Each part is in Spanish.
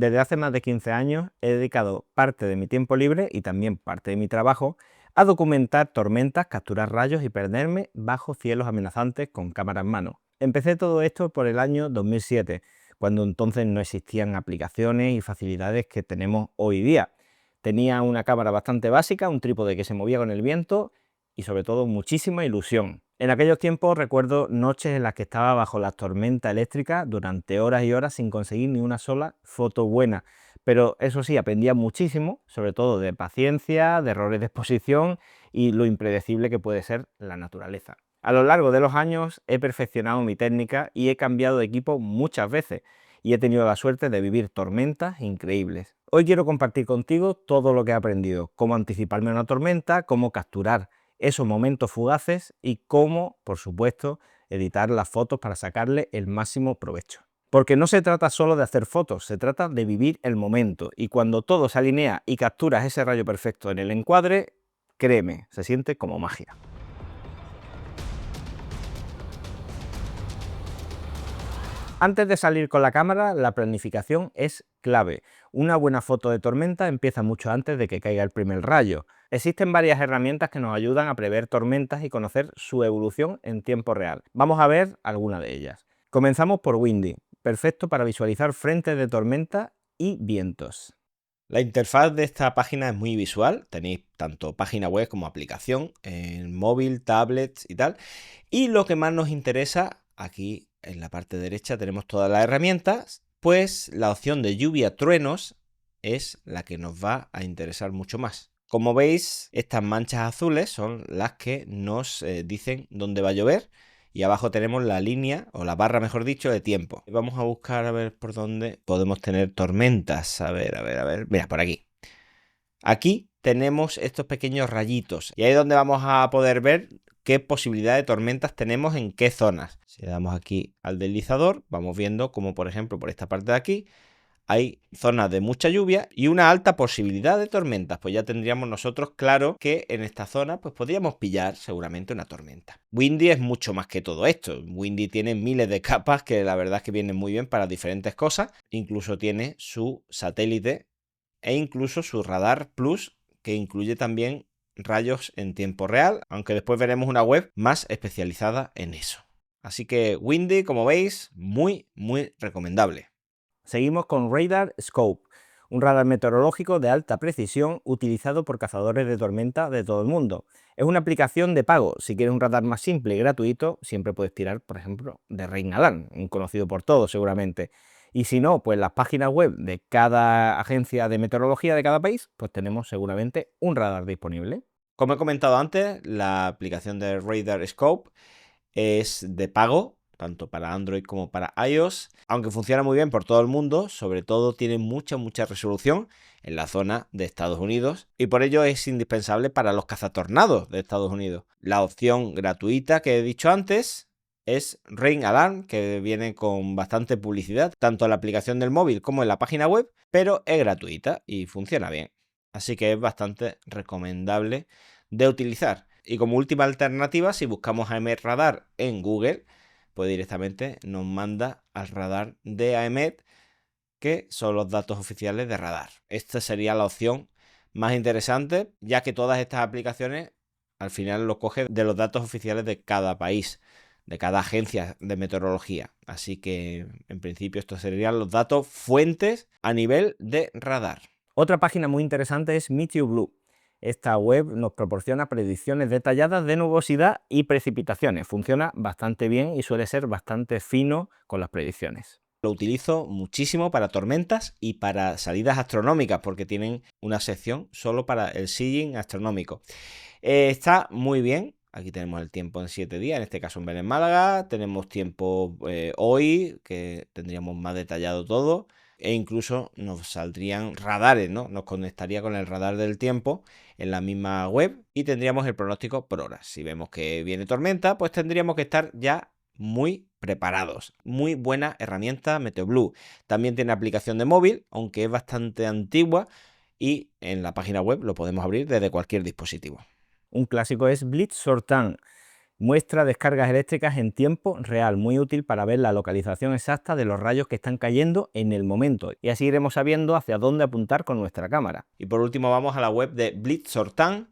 Desde hace más de 15 años he dedicado parte de mi tiempo libre y también parte de mi trabajo a documentar tormentas, capturar rayos y perderme bajo cielos amenazantes con cámara en mano. Empecé todo esto por el año 2007, cuando entonces no existían aplicaciones y facilidades que tenemos hoy día. Tenía una cámara bastante básica, un trípode que se movía con el viento y sobre todo muchísima ilusión. En aquellos tiempos recuerdo noches en las que estaba bajo las tormentas eléctricas durante horas y horas sin conseguir ni una sola foto buena. Pero eso sí, aprendía muchísimo, sobre todo de paciencia, de errores de exposición y lo impredecible que puede ser la naturaleza. A lo largo de los años he perfeccionado mi técnica y he cambiado de equipo muchas veces y he tenido la suerte de vivir tormentas increíbles. Hoy quiero compartir contigo todo lo que he aprendido, cómo anticiparme a una tormenta, cómo capturar esos momentos fugaces y cómo, por supuesto, editar las fotos para sacarle el máximo provecho. Porque no se trata solo de hacer fotos, se trata de vivir el momento, y cuando todo se alinea y capturas ese rayo perfecto en el encuadre, créeme, se siente como magia. Antes de salir con la cámara, la planificación es clave. Una buena foto de tormenta empieza mucho antes de que caiga el primer rayo. Existen varias herramientas que nos ayudan a prever tormentas y conocer su evolución en tiempo real. Vamos a ver alguna de ellas. Comenzamos por Windy, perfecto para visualizar frentes de tormenta y vientos. La interfaz de esta página es muy visual, tenéis tanto página web como aplicación en móvil, tablets y tal. Y lo que más nos interesa, aquí en la parte derecha tenemos todas las herramientas, pues la opción de lluvia truenos es la que nos va a interesar mucho más. Como veis, estas manchas azules son las que nos dicen dónde va a llover. Y abajo tenemos la línea, o la barra mejor dicho, de tiempo. Vamos a buscar a ver por dónde podemos tener tormentas. A ver. Mira, por aquí. Aquí tenemos estos pequeños rayitos. Y ahí es donde vamos a poder ver qué posibilidad de tormentas tenemos en qué zonas. Si le damos aquí al deslizador, vamos viendo como por ejemplo por esta parte de aquí hay zonas de mucha lluvia y una alta posibilidad de tormentas, pues ya tendríamos nosotros claro que en esta zona pues podríamos pillar seguramente una tormenta. Windy es mucho más que todo esto. Windy tiene miles de capas que la verdad es que vienen muy bien para diferentes cosas. Incluso tiene su satélite e incluso su radar plus, que incluye también rayos en tiempo real, aunque después veremos una web más especializada en eso. Así que Windy, como veis, muy recomendable. Seguimos con Radar Scope, un radar meteorológico de alta precisión utilizado por cazadores de tormenta de todo el mundo. Es una aplicación de pago. Si quieres un radar más simple y gratuito, siempre puedes tirar, por ejemplo, de Rain Alarm, un conocido por todos seguramente. Y si no, pues las páginas web de cada agencia de meteorología de cada país, pues tenemos seguramente un radar disponible. Como he comentado antes, la aplicación de Radar Scope es de pago, tanto para Android como para iOS, aunque funciona muy bien por todo el mundo, sobre todo tiene mucha resolución en la zona de Estados Unidos y por ello es indispensable para los cazatornados de Estados Unidos. La opción gratuita que he dicho antes es Rain Alarm, que viene con bastante publicidad, tanto en la aplicación del móvil como en la página web, pero es gratuita y funciona bien. Así que es bastante recomendable de utilizar. Y como última alternativa, si buscamos AEMET Radar en Google, pues directamente nos manda al radar de AEMET, que son los datos oficiales de radar. Esta sería la opción más interesante, ya que todas estas aplicaciones al final lo coge de los datos oficiales de cada país, de cada agencia de meteorología. Así que en principio estos serían los datos fuentes a nivel de radar. Otra página muy interesante es MeteoBlue. Esta web nos proporciona predicciones detalladas de nubosidad y precipitaciones. Funciona bastante bien y suele ser bastante fino con las predicciones. Lo utilizo muchísimo para tormentas y para salidas astronómicas, porque tienen una sección solo para el seeing astronómico. Está muy bien. Aquí tenemos el tiempo en 7 días, en este caso en Belén, Málaga. Tenemos tiempo hoy, que tendríamos más detallado todo. E incluso nos saldrían radares, ¿no? Nos conectaría con el radar del tiempo en la misma web y tendríamos el pronóstico por horas. Si vemos que viene tormenta, pues tendríamos que estar ya muy preparados. Muy buena herramienta MeteoBlue. También tiene aplicación de móvil, aunque es bastante antigua, y en la página web lo podemos abrir desde cualquier dispositivo. Un clásico es Blitzsortan. Muestra descargas eléctricas en tiempo real, muy útil para ver la localización exacta de los rayos que están cayendo en el momento, y así iremos sabiendo hacia dónde apuntar con nuestra cámara. Y por último vamos a la web de Blitzortan,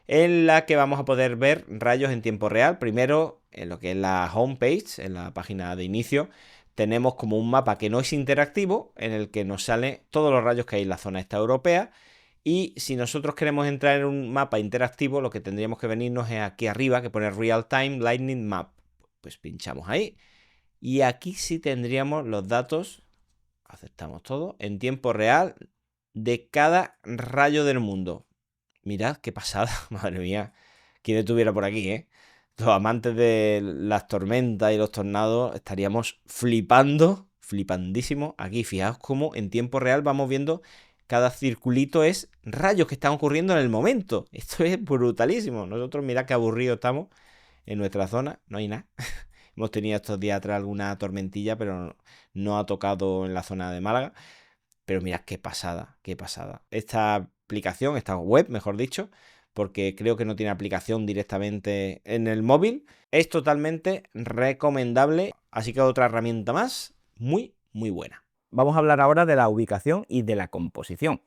en la que vamos a poder ver rayos en tiempo real. Primero, en lo que es la homepage, en la página de inicio, tenemos como un mapa que no es interactivo, en el que nos salen todos los rayos que hay en la zona esta europea. Y si nosotros queremos entrar en un mapa interactivo, lo que tendríamos que venirnos es aquí arriba, que pone Real Time Lightning Map. Pues pinchamos ahí. Y aquí sí tendríamos los datos, aceptamos todo, en tiempo real de cada rayo del mundo. Mirad qué pasada, madre mía. Quien estuviera por aquí, ¿eh? Los amantes de las tormentas y los tornados estaríamos flipando, flipandísimo. Aquí, fijaos cómo en tiempo real vamos viendo cada circulito es rayos que están ocurriendo en el momento. Esto es brutalísimo. Nosotros, mirad qué aburridos estamos en nuestra zona. No hay nada. Hemos tenido estos días atrás alguna tormentilla, pero no ha tocado en la zona de Málaga. Pero mirad qué pasada, qué pasada. Esta aplicación, esta web, mejor dicho, porque creo que no tiene aplicación directamente en el móvil, es totalmente recomendable. Así que otra herramienta más, muy, muy buena. Vamos a hablar ahora de la ubicación y de la composición.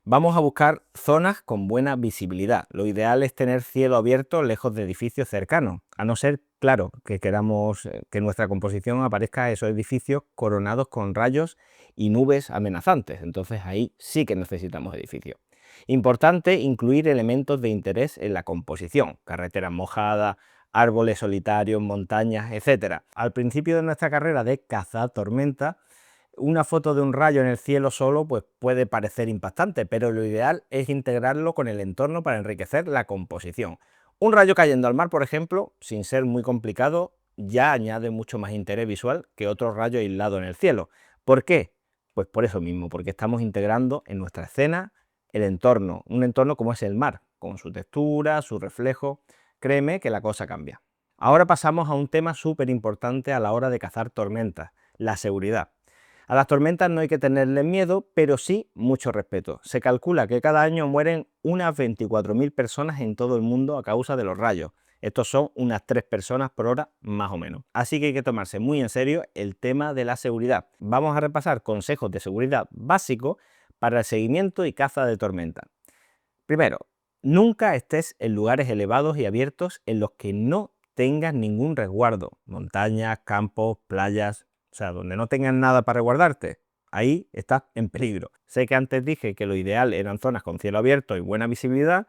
Vamos a buscar zonas con buena visibilidad. Lo ideal es tener cielo abierto lejos de edificios cercanos, a no ser, claro, que queramos que nuestra composición aparezca esos edificios coronados con rayos y nubes amenazantes. Entonces ahí sí que necesitamos edificios. Importante incluir elementos de interés en la composición, carreteras mojadas, árboles solitarios, montañas, etc. Al principio de nuestra carrera de cazatormenta, una foto de un rayo en el cielo solo pues puede parecer impactante, pero lo ideal es integrarlo con el entorno para enriquecer la composición. Un rayo cayendo al mar, por ejemplo, sin ser muy complicado, ya añade mucho más interés visual que otro rayo aislado en el cielo. ¿Por qué? Pues por eso mismo, porque estamos integrando en nuestra escena el entorno, un entorno como es el mar, con su textura, su reflejo. Créeme que la cosa cambia. Ahora pasamos a un tema súper importante a la hora de cazar tormentas, la seguridad. A las tormentas no hay que tenerles miedo, pero sí mucho respeto. Se calcula que cada año mueren unas 24.000 personas en todo el mundo a causa de los rayos. Estos son unas 3 personas por hora más o menos. Así que hay que tomarse muy en serio el tema de la seguridad. Vamos a repasar consejos de seguridad básicos para el seguimiento y caza de tormentas. Primero, nunca estés en lugares elevados y abiertos en los que no tengas ningún resguardo. Montañas, campos, playas, o sea, donde no tengas nada para resguardarte, ahí estás en peligro. Sé que antes dije que lo ideal eran zonas con cielo abierto y buena visibilidad,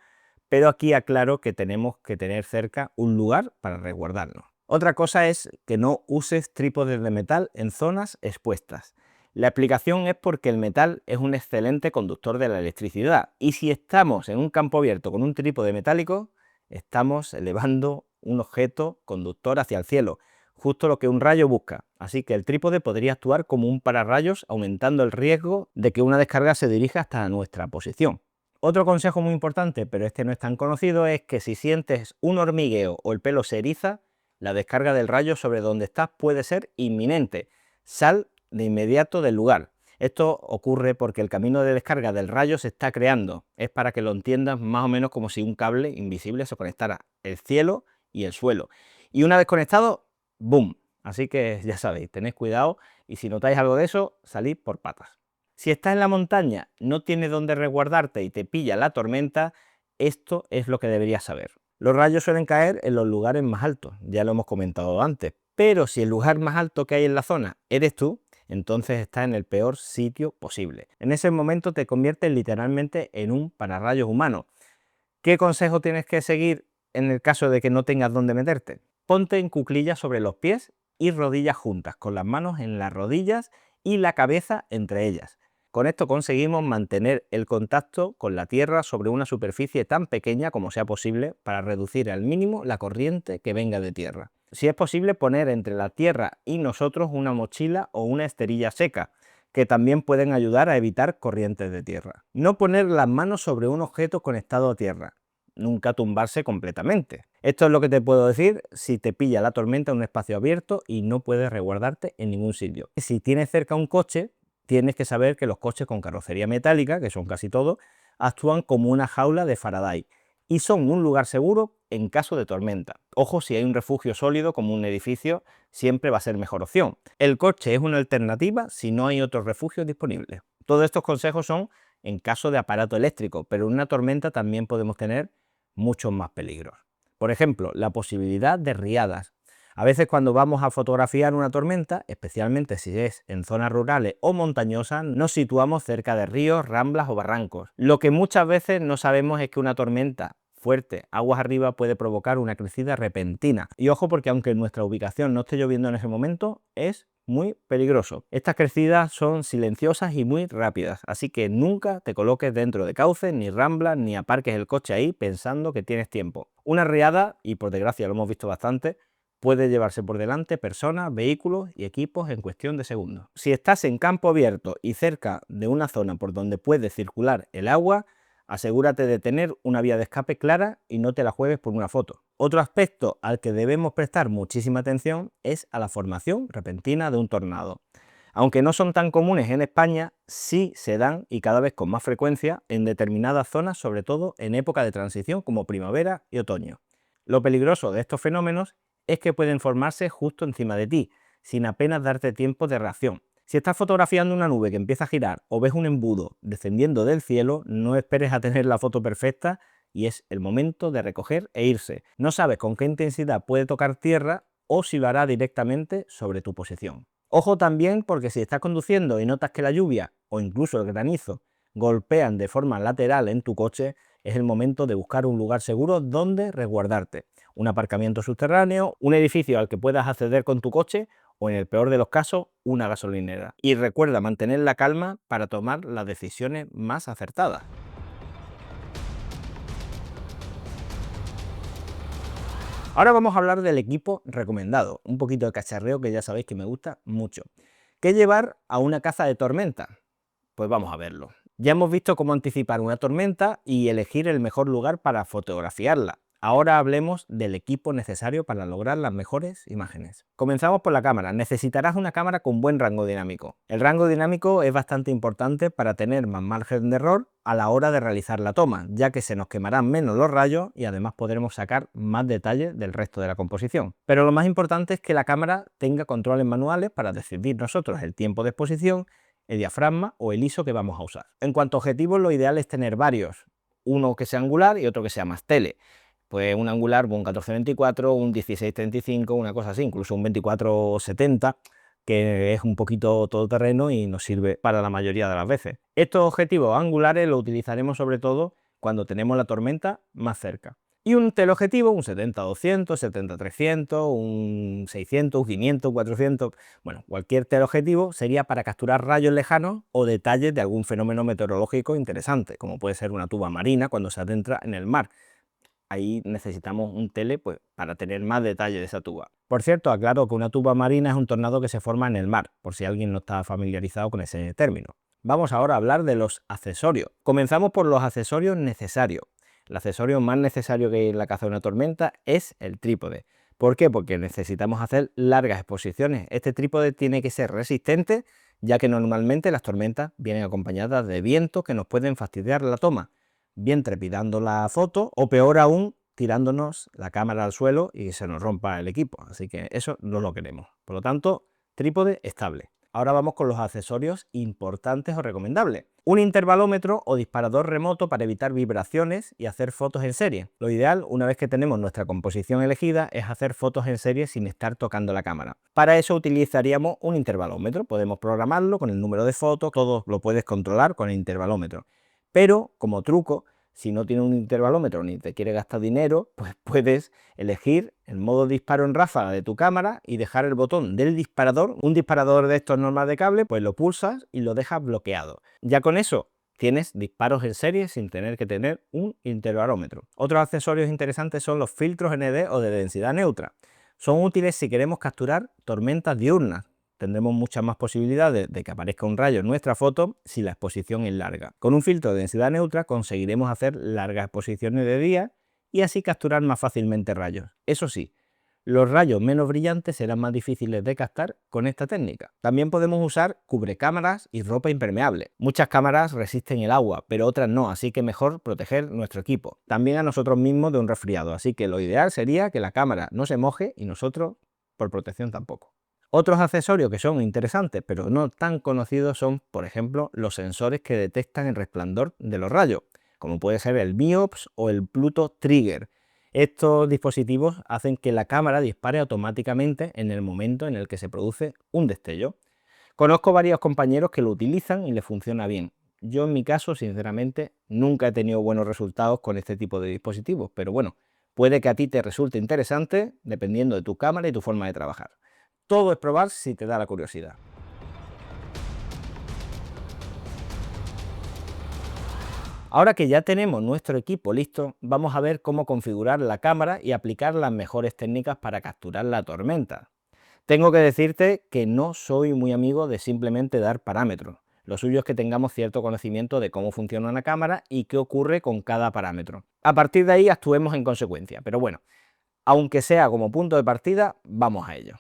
pero aquí aclaro que tenemos que tener cerca un lugar para resguardarnos. Otra cosa es que no uses trípodes de metal en zonas expuestas. La explicación es porque el metal es un excelente conductor de la electricidad y si estamos en un campo abierto con un trípode metálico, estamos elevando un objeto conductor hacia el cielo, justo lo que un rayo busca. Así que el trípode podría actuar como un pararrayos, aumentando el riesgo de que una descarga se dirija hasta nuestra posición. Otro consejo muy importante, pero este no es tan conocido, es que si sientes un hormigueo o el pelo se eriza, la descarga del rayo sobre donde estás puede ser inminente. Sal de inmediato del lugar. Esto ocurre porque el camino de descarga del rayo se está creando. Es para que lo entiendas más o menos como si un cable invisible se conectara el cielo y el suelo. Y una vez conectado, ¡boom! Así que ya sabéis, tened cuidado y si notáis algo de eso, salid por patas. Si estás en la montaña, no tienes dónde resguardarte y te pilla la tormenta, esto es lo que deberías saber. Los rayos suelen caer en los lugares más altos, ya lo hemos comentado antes, pero si el lugar más alto que hay en la zona eres tú, entonces estás en el peor sitio posible. En ese momento te conviertes literalmente en un pararrayos humano. ¿Qué consejo tienes que seguir en el caso de que no tengas dónde meterte? Ponte en cuclillas sobre los pies y rodillas juntas, con las manos en las rodillas y la cabeza entre ellas. Con esto conseguimos mantener el contacto con la tierra sobre una superficie tan pequeña como sea posible para reducir al mínimo la corriente que venga de tierra. Si es posible, poner entre la tierra y nosotros una mochila o una esterilla seca, que también pueden ayudar a evitar corrientes de tierra. No poner las manos sobre un objeto conectado a tierra. Nunca tumbarse completamente. Esto es lo que te puedo decir si te pilla la tormenta en un espacio abierto y no puedes resguardarte en ningún sitio. Si tienes cerca un coche, tienes que saber que los coches con carrocería metálica, que son casi todos, actúan como una jaula de Faraday. y son un lugar seguro en caso de tormenta. Ojo, si hay un refugio sólido como un edificio, siempre va a ser mejor opción. El coche es una alternativa si no hay otros refugios disponibles. Todos estos consejos son en caso de aparato eléctrico, pero en una tormenta también podemos tener muchos más peligros. Por ejemplo, la posibilidad de riadas. A veces cuando vamos a fotografiar una tormenta, especialmente si es en zonas rurales o montañosas, nos situamos cerca de ríos, ramblas o barrancos. Lo que muchas veces no sabemos es que una tormenta fuerte, aguas arriba, puede provocar una crecida repentina. Y ojo, porque aunque en nuestra ubicación no esté lloviendo en ese momento, es muy peligroso. Estas crecidas son silenciosas y muy rápidas, así que nunca te coloques dentro de cauces, ni ramblas, ni aparques el coche ahí pensando que tienes tiempo. Una riada, y por desgracia lo hemos visto bastante, puede llevarse por delante personas, vehículos y equipos en cuestión de segundos. Si estás en campo abierto y cerca de una zona por donde puede circular el agua, asegúrate de tener una vía de escape clara y no te la juegues por una foto. Otro aspecto al que debemos prestar muchísima atención es a la formación repentina de un tornado. Aunque no son tan comunes en España, sí se dan y cada vez con más frecuencia en determinadas zonas, sobre todo en época de transición como primavera y otoño. Lo peligroso de estos fenómenos es que pueden formarse justo encima de ti, sin apenas darte tiempo de reacción. Si estás fotografiando una nube que empieza a girar o ves un embudo descendiendo del cielo, no esperes a tener la foto perfecta y es el momento de recoger e irse. No sabes con qué intensidad puede tocar tierra o si lo hará directamente sobre tu posición. Ojo también porque si estás conduciendo y notas que la lluvia o incluso el granizo golpean de forma lateral en tu coche, es el momento de buscar un lugar seguro donde resguardarte. Un aparcamiento subterráneo, un edificio al que puedas acceder con tu coche o, en el peor de los casos, una gasolinera. Y recuerda mantener la calma para tomar las decisiones más acertadas. Ahora vamos a hablar del equipo recomendado, un poquito de cacharreo que ya sabéis que me gusta mucho. ¿Qué llevar a una caza de tormenta? Pues vamos a verlo. Ya hemos visto cómo anticipar una tormenta y elegir el mejor lugar para fotografiarla. Ahora hablemos del equipo necesario para lograr las mejores imágenes. Comenzamos por la cámara. Necesitarás una cámara con buen rango dinámico. El rango dinámico es bastante importante para tener más margen de error a la hora de realizar la toma, ya que se nos quemarán menos los rayos y además podremos sacar más detalles del resto de la composición. Pero lo más importante es que la cámara tenga controles manuales para decidir nosotros el tiempo de exposición, el diafragma o el ISO que vamos a usar. En cuanto a objetivos, lo ideal es tener varios, uno que sea angular y otro que sea más tele. Pues un angular, un 14-24, un 16-35, una cosa así, incluso un 24-70, que es un poquito todoterreno y nos sirve para la mayoría de las veces. Estos objetivos angulares los utilizaremos sobre todo cuando tenemos la tormenta más cerca. Y un teleobjetivo, un 70-200, 70-300, un 600, un 500, 400, bueno, cualquier teleobjetivo sería para capturar rayos lejanos o detalles de algún fenómeno meteorológico interesante, como puede ser una tuba marina cuando se adentra en el mar. Ahí necesitamos un tele pues, para tener más detalle de esa tuba. Por cierto, aclaro que una tuba marina es un tornado que se forma en el mar, por si alguien no está familiarizado con ese término. Vamos ahora a hablar de los accesorios. Comenzamos por los accesorios necesarios. El accesorio más necesario que hay en la caza de una tormenta es el trípode. ¿Por qué? Porque necesitamos hacer largas exposiciones. Este trípode tiene que ser resistente, ya que normalmente las tormentas vienen acompañadas de vientos que nos pueden fastidiar la toma, bien trepidando la foto o peor aún, tirándonos la cámara al suelo y se nos rompa el equipo. Así que eso no lo queremos. Por lo tanto, trípode estable. Ahora vamos con los accesorios importantes o recomendables. Un intervalómetro o disparador remoto para evitar vibraciones y hacer fotos en serie. Lo ideal, una vez que tenemos nuestra composición elegida, es hacer fotos en serie sin estar tocando la cámara. Para eso utilizaríamos un intervalómetro. Podemos programarlo con el número de fotos, todo lo puedes controlar con el intervalómetro. Pero, como truco, si no tienes un intervalómetro ni te quieres gastar dinero, pues puedes elegir el modo disparo en ráfaga de tu cámara y dejar el botón del disparador, un disparador de estos normal de cable, pues lo pulsas y lo dejas bloqueado. Ya con eso tienes disparos en serie sin tener que tener un intervalómetro. Otros accesorios interesantes son los filtros ND o de densidad neutra. Son útiles si queremos capturar tormentas diurnas. Tendremos muchas más posibilidades de que aparezca un rayo en nuestra foto si la exposición es larga. Con un filtro de densidad neutra conseguiremos hacer largas exposiciones de día y así capturar más fácilmente rayos. Eso sí, Los rayos menos brillantes serán más difíciles de captar con esta técnica. También podemos usar cubrecámaras y ropa impermeable. Muchas cámaras resisten el agua, pero otras no, así que mejor proteger nuestro equipo. También a nosotros mismos de un resfriado, así que lo ideal sería que la cámara no se moje y nosotros, por protección, tampoco. Otros accesorios que son interesantes, pero no tan conocidos, son, por ejemplo, los sensores que detectan el resplandor de los rayos, como puede ser el MIOPS o el Pluto Trigger. Estos dispositivos hacen que la cámara dispare automáticamente en el momento en el que se produce un destello. Conozco varios compañeros que lo utilizan y les funciona bien. Yo en mi caso, sinceramente, nunca he tenido buenos resultados con este tipo de dispositivos, pero bueno, puede que a ti te resulte interesante dependiendo de tu cámara y tu forma de trabajar. Todo es probar si te da la curiosidad. Ahora que ya tenemos nuestro equipo listo, vamos a ver cómo configurar la cámara y aplicar las mejores técnicas para capturar la tormenta. Tengo que decirte que no soy muy amigo de simplemente dar parámetros. Lo suyo es que tengamos cierto conocimiento de cómo funciona una cámara y qué ocurre con cada parámetro. A partir de ahí actuemos en consecuencia, pero bueno, aunque sea como punto de partida, vamos a ello.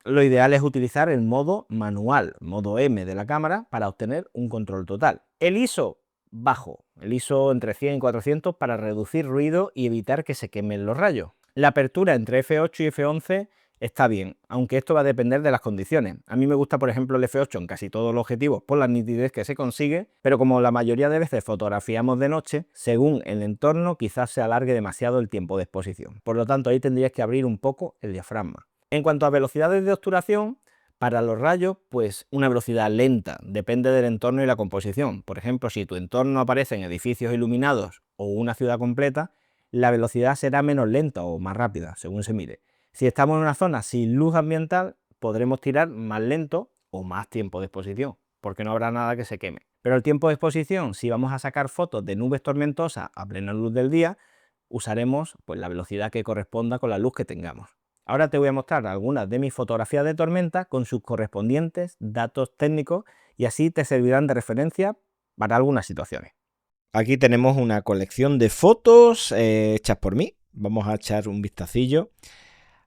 Lo ideal es utilizar el modo manual, modo M de la cámara, para obtener un control total. El ISO bajo, el ISO entre 100 y 400 para reducir ruido y evitar que se quemen los rayos. La apertura entre f8 y f11 está bien, aunque esto va a depender de las condiciones. A mí me gusta, por ejemplo, el f8 en casi todos los objetivos por la nitidez que se consigue, pero como la mayoría de veces fotografiamos de noche, según el entorno quizás se alargue demasiado el tiempo de exposición. Por lo tanto, ahí tendrías que abrir un poco el diafragma. En cuanto a velocidades de obturación, para los rayos, pues una velocidad lenta, depende del entorno y la composición. Por ejemplo, si tu entorno aparece en edificios iluminados o una ciudad completa, la velocidad será menos lenta o más rápida, según se mire. Si estamos en una zona sin luz ambiental, podremos tirar más lento o más tiempo de exposición, porque no habrá nada que se queme. Pero el tiempo de exposición, si vamos a sacar fotos de nubes tormentosas a plena luz del día, usaremos pues la velocidad que corresponda con la luz que tengamos. Ahora te voy a mostrar algunas de mis fotografías de tormenta con sus correspondientes datos técnicos y así te servirán de referencia para algunas situaciones. Aquí tenemos una colección de fotos hechas por mí. Vamos a echar un vistacillo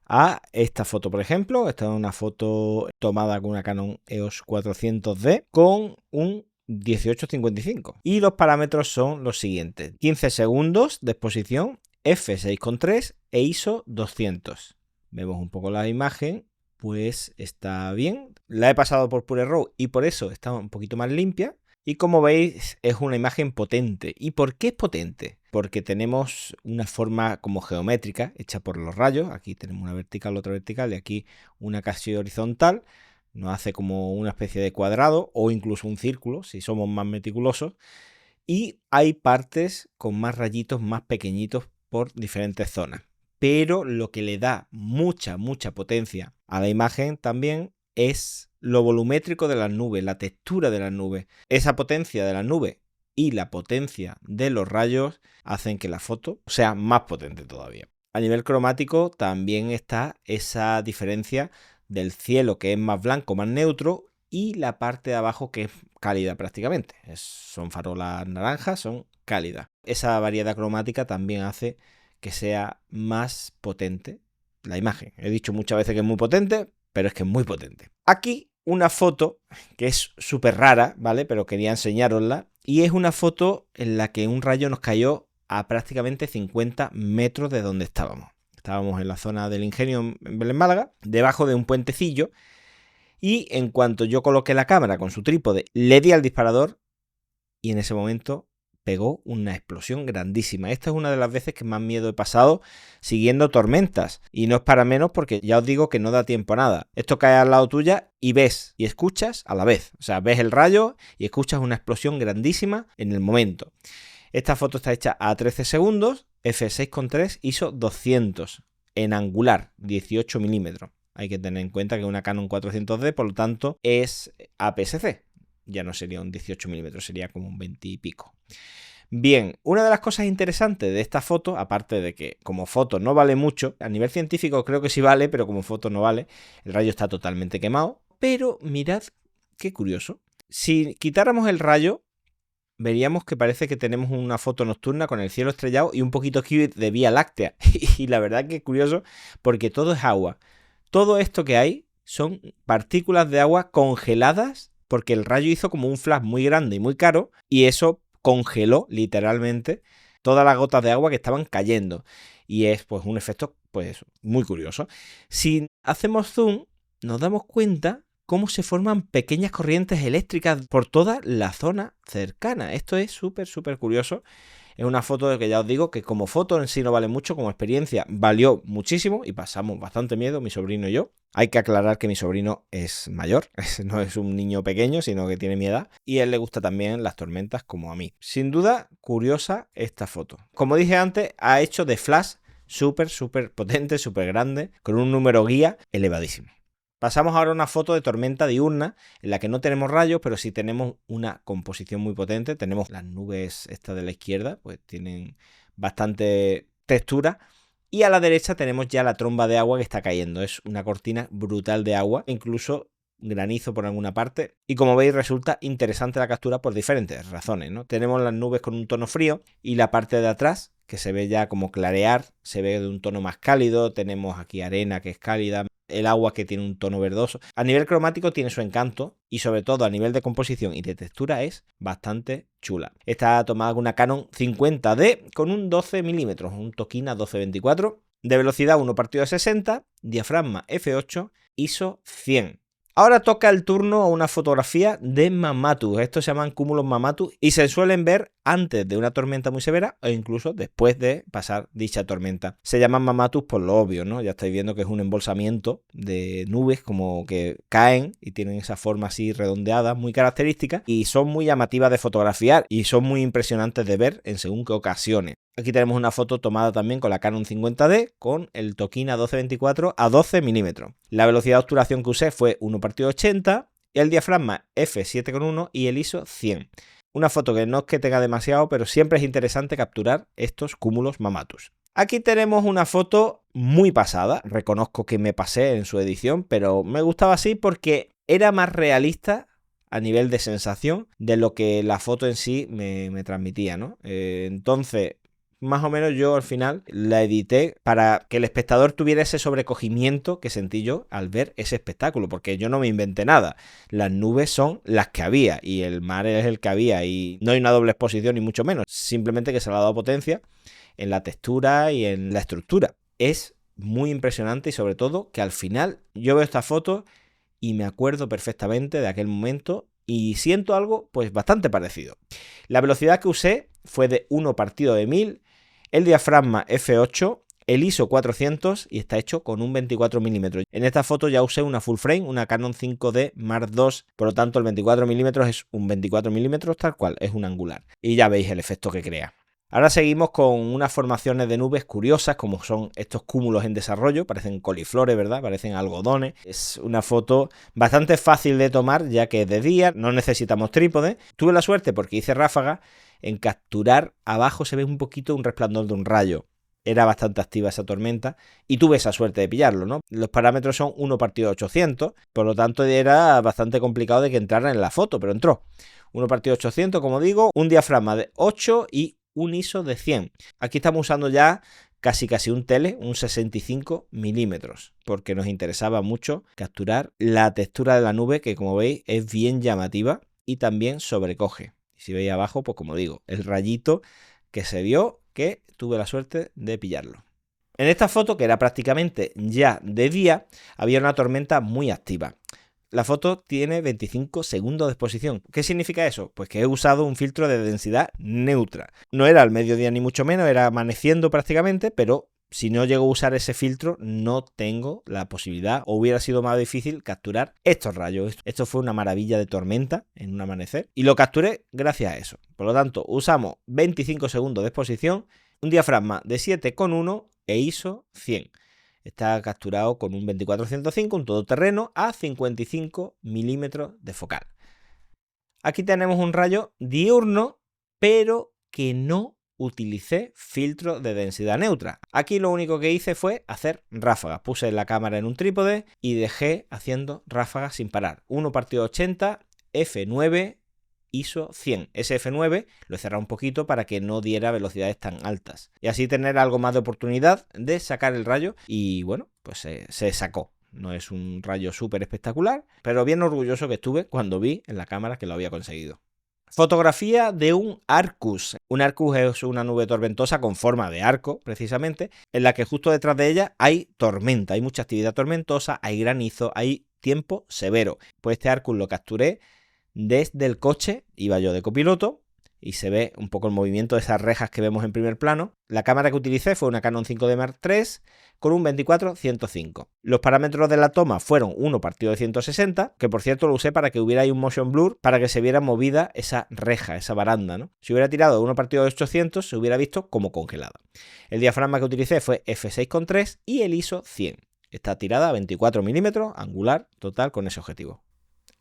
a esta foto, por ejemplo. Esta es una foto tomada con una Canon EOS 400D con un 1855. Y los parámetros son los siguientes: 15 segundos de exposición, f6.3 e ISO 200. Vemos un poco la imagen, pues está bien. La he pasado por PureRAW y por eso está un poquito más limpia. Y como veis, es una imagen potente. ¿Y por qué es potente? Porque tenemos una forma como geométrica hecha por los rayos. Aquí tenemos una vertical, otra vertical y aquí una casi horizontal. Nos hace como una especie de cuadrado o incluso un círculo si somos más meticulosos. Y hay partes con más rayitos más pequeñitos por diferentes zonas. Pero lo que le da mucha potencia a la imagen también es lo volumétrico de las nubes, la textura de las nubes. Esa potencia de las nubes y la potencia de los rayos hacen que la foto sea más potente todavía. A nivel cromático también está esa diferencia del cielo, que es más blanco, más neutro, y la parte de abajo, que es cálida prácticamente. Son farolas naranjas, son cálidas. Esa variedad cromática también hace que sea más potente la imagen. He dicho muchas veces que es muy potente, pero es que es muy potente. Aquí una foto que es súper rara, ¿vale? Pero quería enseñárosla. Y es una foto en la que un rayo nos cayó a prácticamente 50 metros de donde estábamos. Estábamos en la zona del Ingenio en Belén, Málaga, debajo de un puentecillo. Y en cuanto yo coloqué la cámara con su trípode, le di al disparador y en ese momento pegó una explosión grandísima. Esta es una de las veces que más miedo he pasado siguiendo tormentas. Y no es para menos porque ya os digo que no da tiempo a nada. Esto cae al lado tuya y ves y escuchas a la vez. O sea, ves el rayo y escuchas una explosión grandísima en el momento. Esta foto está hecha a 13 segundos, f6.3, ISO 200, en angular, 18 milímetros. Hay que tener en cuenta que una Canon 400D, por lo tanto, es APS-C. Ya no sería un 18 milímetros, sería como un 20 y pico. Bien, una de las cosas interesantes de esta foto, aparte de que como foto no vale mucho, a nivel científico creo que sí vale, pero como foto no vale, el rayo está totalmente quemado, pero mirad qué curioso. Si quitáramos el rayo, veríamos que parece que tenemos una foto nocturna con el cielo estrellado y un poquito aquí de Vía Láctea. Y la verdad que es curioso porque todo es agua. Todo esto que hay son partículas de agua congeladas porque el rayo hizo como un flash muy grande y muy caro y eso congeló literalmente todas las gotas de agua que estaban cayendo. Y es pues un efecto pues muy curioso. Si hacemos zoom, nos damos cuenta cómo se forman pequeñas corrientes eléctricas por toda la zona cercana. Esto es súper curioso. Es una foto que ya os digo que como foto en sí no vale mucho, como experiencia valió muchísimo y pasamos bastante miedo, mi sobrino y yo. Hay que aclarar que mi sobrino es mayor, no es un niño pequeño, sino que tiene mi edad. Y a él le gusta también las tormentas como a mí. Sin duda, curiosa esta foto. Como dije antes, ha hecho de flash súper potente, súper grande, con un número guía elevadísimo. Pasamos ahora a una foto de tormenta diurna en la que no tenemos rayos, pero sí tenemos una composición muy potente. Tenemos las nubes estas de la izquierda, pues tienen bastante textura. Y a la derecha tenemos ya la tromba de agua que está cayendo. Es una cortina brutal de agua, incluso granizo por alguna parte. Y como veis resulta interesante la captura por diferentes razones, ¿no? Tenemos las nubes con un tono frío y la parte de atrás, que se ve ya como clarear, se ve de un tono más cálido. Tenemos aquí arena que es cálida, el agua que tiene un tono verdoso. A nivel cromático tiene su encanto y sobre todo a nivel de composición y de textura es bastante chula. Está tomada con una Canon 50D con un 12 mm, un Tokina 1224, de velocidad 1/60, diafragma f8, ISO 100. Ahora toca el turno a una fotografía de Mammatus. Estos se llaman cúmulos Mammatus y se suelen ver antes de una tormenta muy severa o incluso después de pasar dicha tormenta. Se llaman Mammatus por lo obvio, ¿no? Ya estáis viendo que es un embolsamiento de nubes como que caen y tienen esa forma así redondeada, muy característica, y son muy llamativas de fotografiar y son muy impresionantes de ver en según qué ocasiones. Aquí tenemos una foto tomada también con la Canon 50D con el Tokina 1224 a 12 mm. La velocidad de obturación que usé fue 1/80, el diafragma f7.1 y el ISO 100. Una foto que no es que tenga demasiado, pero siempre es interesante capturar estos cúmulos Mammatus. Aquí tenemos una foto muy pasada, reconozco que me pasé en su edición, pero me gustaba así porque era más realista a nivel de sensación de lo que la foto en sí me transmitía, ¿no? Entonces, más o menos yo al final la edité para que el espectador tuviera ese sobrecogimiento que sentí yo al ver ese espectáculo, porque yo no me inventé nada. Las nubes son las que había y el mar es el que había y no hay una doble exposición ni mucho menos, simplemente que se le ha dado potencia en la textura y en la estructura. Es muy impresionante y sobre todo que al final yo veo esta foto y me acuerdo perfectamente de aquel momento y siento algo pues bastante parecido. La velocidad que usé fue de 1/1000, el diafragma f8, el ISO 400 y está hecho con un 24 mm. En esta foto ya usé una full frame, una Canon 5D Mark II, por lo tanto el 24 mm es un 24 mm tal cual, es un angular. Y ya veis el efecto que crea. Ahora seguimos con unas formaciones de nubes curiosas como son estos cúmulos en desarrollo, parecen coliflores, ¿verdad? Parecen algodones. Es una foto bastante fácil de tomar ya que es de día, no necesitamos trípode. Tuve la suerte porque hice ráfaga en capturar, abajo se ve un poquito un resplandor de un rayo. Era bastante activa esa tormenta y tuve esa suerte de pillarlo, ¿no? Los parámetros son 1/800, por lo tanto era bastante complicado de que entrara en la foto, pero entró. 1/800, como digo, un diafragma de 8 y un ISO de 100. Aquí estamos usando ya casi un tele, un 65 milímetros, porque nos interesaba mucho capturar la textura de la nube que, como veis, es bien llamativa y también sobrecoge. Y si veis abajo, pues como digo, el rayito que se vio, que tuve la suerte de pillarlo. En esta foto, que era prácticamente ya de día, había una tormenta muy activa. La foto tiene 25 segundos de exposición. ¿Qué significa eso? Pues que he usado un filtro de densidad neutra. No era al mediodía ni mucho menos, era amaneciendo prácticamente, pero si no llego a usar ese filtro no tengo la posibilidad o hubiera sido más difícil capturar estos rayos. Esto fue una maravilla de tormenta en un amanecer y lo capturé gracias a eso. Por lo tanto, usamos 25 segundos de exposición, un diafragma de 7,1 e ISO 100. Está capturado con un 24-105, un todoterreno a 55 milímetros de focal. Aquí tenemos un rayo diurno, pero que no utilicé filtro de densidad neutra. Aquí lo único que hice fue hacer ráfagas. Puse la cámara en un trípode y dejé haciendo ráfagas sin parar. 1/80, f9, ISO 100. Ese F9 lo he cerrado un poquito para que no diera velocidades tan altas. Y así tener algo más de oportunidad de sacar el rayo. Y bueno, pues se sacó. No es un rayo súper espectacular, pero bien orgulloso que estuve cuando vi en la cámara que lo había conseguido. Fotografía de un Arcus. Un Arcus es una nube tormentosa con forma de arco, precisamente, en la que justo detrás de ella hay tormenta, hay mucha actividad tormentosa, hay granizo, hay tiempo severo. Pues este Arcus lo capturé desde el coche, iba yo de copiloto, y se ve un poco el movimiento de esas rejas que vemos en primer plano. La cámara que utilicé fue una Canon 5D Mark III con un 24-105. Los parámetros de la toma fueron 1/160, que por cierto lo usé para que hubiera ahí un motion blur, para que se viera movida esa reja, esa baranda, ¿no? Si hubiera tirado 1/800 se hubiera visto como congelada. El diafragma que utilicé fue f6.3 y el ISO 100. Está tirada a 24 milímetros, angular, total, con ese objetivo.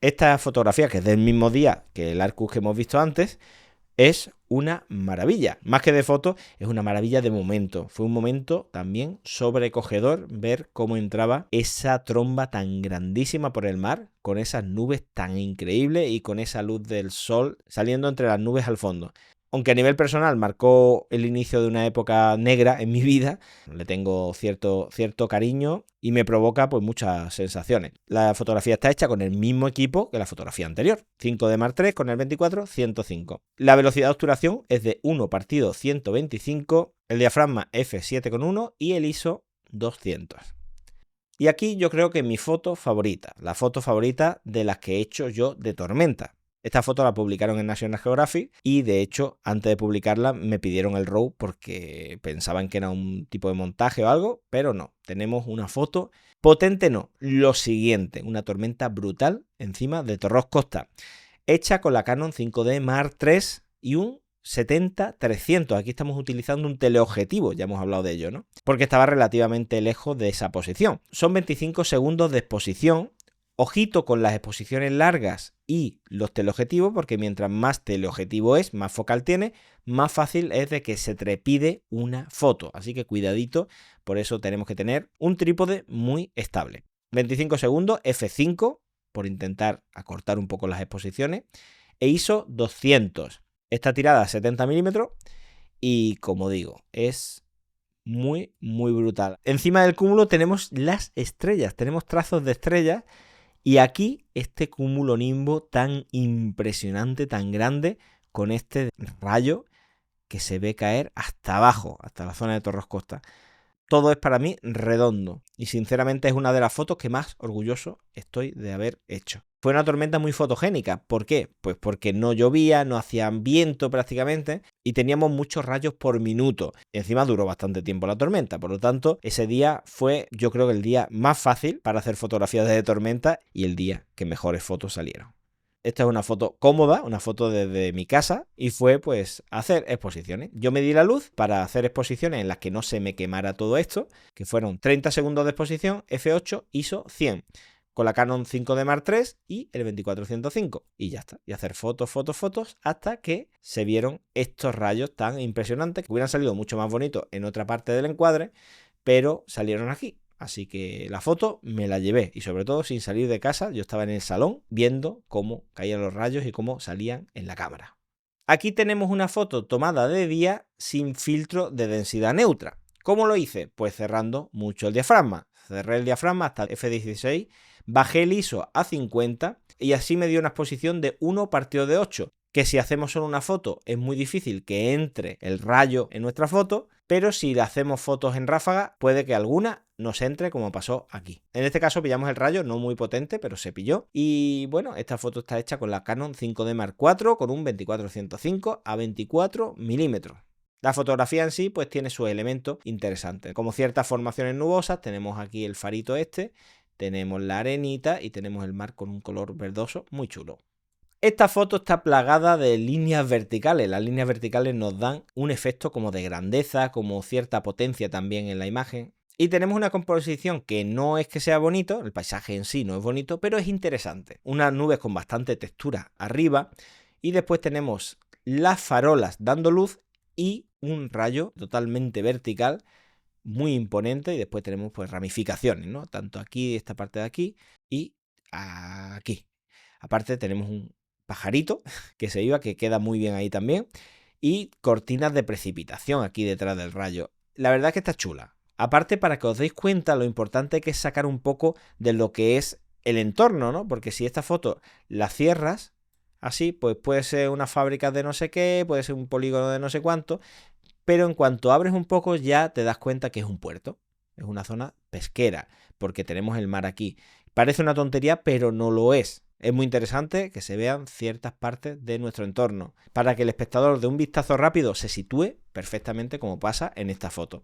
Esta fotografía, que es del mismo día que el Arcus que hemos visto antes, es una maravilla. Más que de foto, es una maravilla de momento. Fue un momento también sobrecogedor ver cómo entraba esa tromba tan grandísima por el mar, con esas nubes tan increíbles y con esa luz del sol saliendo entre las nubes al fondo. Aunque a nivel personal marcó el inicio de una época negra en mi vida, le tengo cierto cariño y me provoca pues muchas sensaciones. La fotografía está hecha con el mismo equipo que la fotografía anterior, 5D Mark III con el 24-105. La velocidad de obturación es de 1/125, el diafragma f7.1 y el ISO 200. Y aquí yo creo que mi foto favorita, la foto favorita de las que he hecho yo de tormenta. Esta foto la publicaron en National Geographic y de hecho antes de publicarla me pidieron el RAW porque pensaban que era un tipo de montaje o algo, pero no, tenemos una foto potente, no, lo siguiente, una tormenta brutal encima de Torros Costa, hecha con la Canon 5D Mark III y un 70-300. Aquí estamos utilizando un teleobjetivo, ya hemos hablado de ello, ¿no? Porque estaba relativamente lejos de esa posición. Son 25 segundos de exposición. Ojito con las exposiciones largas y los teleobjetivos, porque mientras más teleobjetivo es, más focal tiene, más fácil es de que se trepide una foto. Así que cuidadito, por eso tenemos que tener un trípode muy estable. 25 segundos, F5, por intentar acortar un poco las exposiciones, e ISO 200. Está tirada a 70 milímetros y, como digo, es muy, muy brutal. Encima del cúmulo tenemos las estrellas, tenemos trazos de estrellas. Y aquí este cúmulo nimbo tan impresionante, tan grande, con este rayo que se ve caer hasta abajo, hasta la zona de Torros Costa. Todo es para mí redondo y sinceramente es una de las fotos que más orgulloso estoy de haber hecho. Fue una tormenta muy fotogénica. ¿Por qué? Pues porque no llovía, no hacía viento prácticamente y teníamos muchos rayos por minuto. Encima duró bastante tiempo la tormenta, por lo tanto ese día fue, yo creo que el día más fácil para hacer fotografías de tormenta y el día que mejores fotos salieron. Esta es una foto cómoda, una foto desde mi casa y fue pues hacer exposiciones. Yo me di la luz para hacer exposiciones en las que no se me quemara todo esto, que fueron 30 segundos de exposición, f8, ISO 100, con la Canon 5D Mark III y el 24-105 y ya está. Y hacer fotos, fotos, fotos hasta que se vieron estos rayos tan impresionantes que hubieran salido mucho más bonitos en otra parte del encuadre, pero salieron aquí. Así que la foto me la llevé y sobre todo sin salir de casa, yo estaba en el salón viendo cómo caían los rayos y cómo salían en la cámara. Aquí tenemos una foto tomada de día sin filtro de densidad neutra. ¿Cómo lo hice? Pues cerrando mucho el diafragma. Cerré el diafragma hasta f16, bajé el ISO a 50 y así me dio una exposición de 1/8. Que si hacemos solo una foto es muy difícil que entre el rayo en nuestra foto, pero si le hacemos fotos en ráfaga puede que alguna nos entre como pasó aquí. En este caso pillamos el rayo, no muy potente, pero se pilló. Y bueno, esta foto está hecha con la Canon 5D Mark IV con un 24-105 a 24 milímetros. La fotografía en sí pues tiene sus elementos interesantes, como ciertas formaciones nubosas, tenemos aquí el farito este, tenemos la arenita y tenemos el mar con un color verdoso muy chulo. Esta foto está plagada de líneas verticales. Las líneas verticales nos dan un efecto como de grandeza, como cierta potencia también en la imagen. Y tenemos una composición que no es que sea bonito, el paisaje en sí no es bonito, pero es interesante. Unas nubes con bastante textura arriba y después tenemos las farolas dando luz y un rayo totalmente vertical, muy imponente, y después tenemos pues ramificaciones, ¿no? Tanto aquí, esta parte de aquí y aquí. Aparte tenemos un pajarito que se iba, que queda muy bien ahí también. Y cortinas de precipitación aquí detrás del rayo. La verdad es que está chula. Aparte, para que os deis cuenta lo importante que es sacar un poco de lo que es el entorno, ¿no? Porque si esta foto la cierras así, pues puede ser una fábrica de no sé qué, puede ser un polígono de no sé cuánto, pero en cuanto abres un poco ya te das cuenta que es un puerto. Es una zona pesquera, porque tenemos el mar aquí. Parece una tontería, pero no lo es. Es muy interesante que se vean ciertas partes de nuestro entorno, para que el espectador de un vistazo rápido se sitúe perfectamente como pasa en esta foto.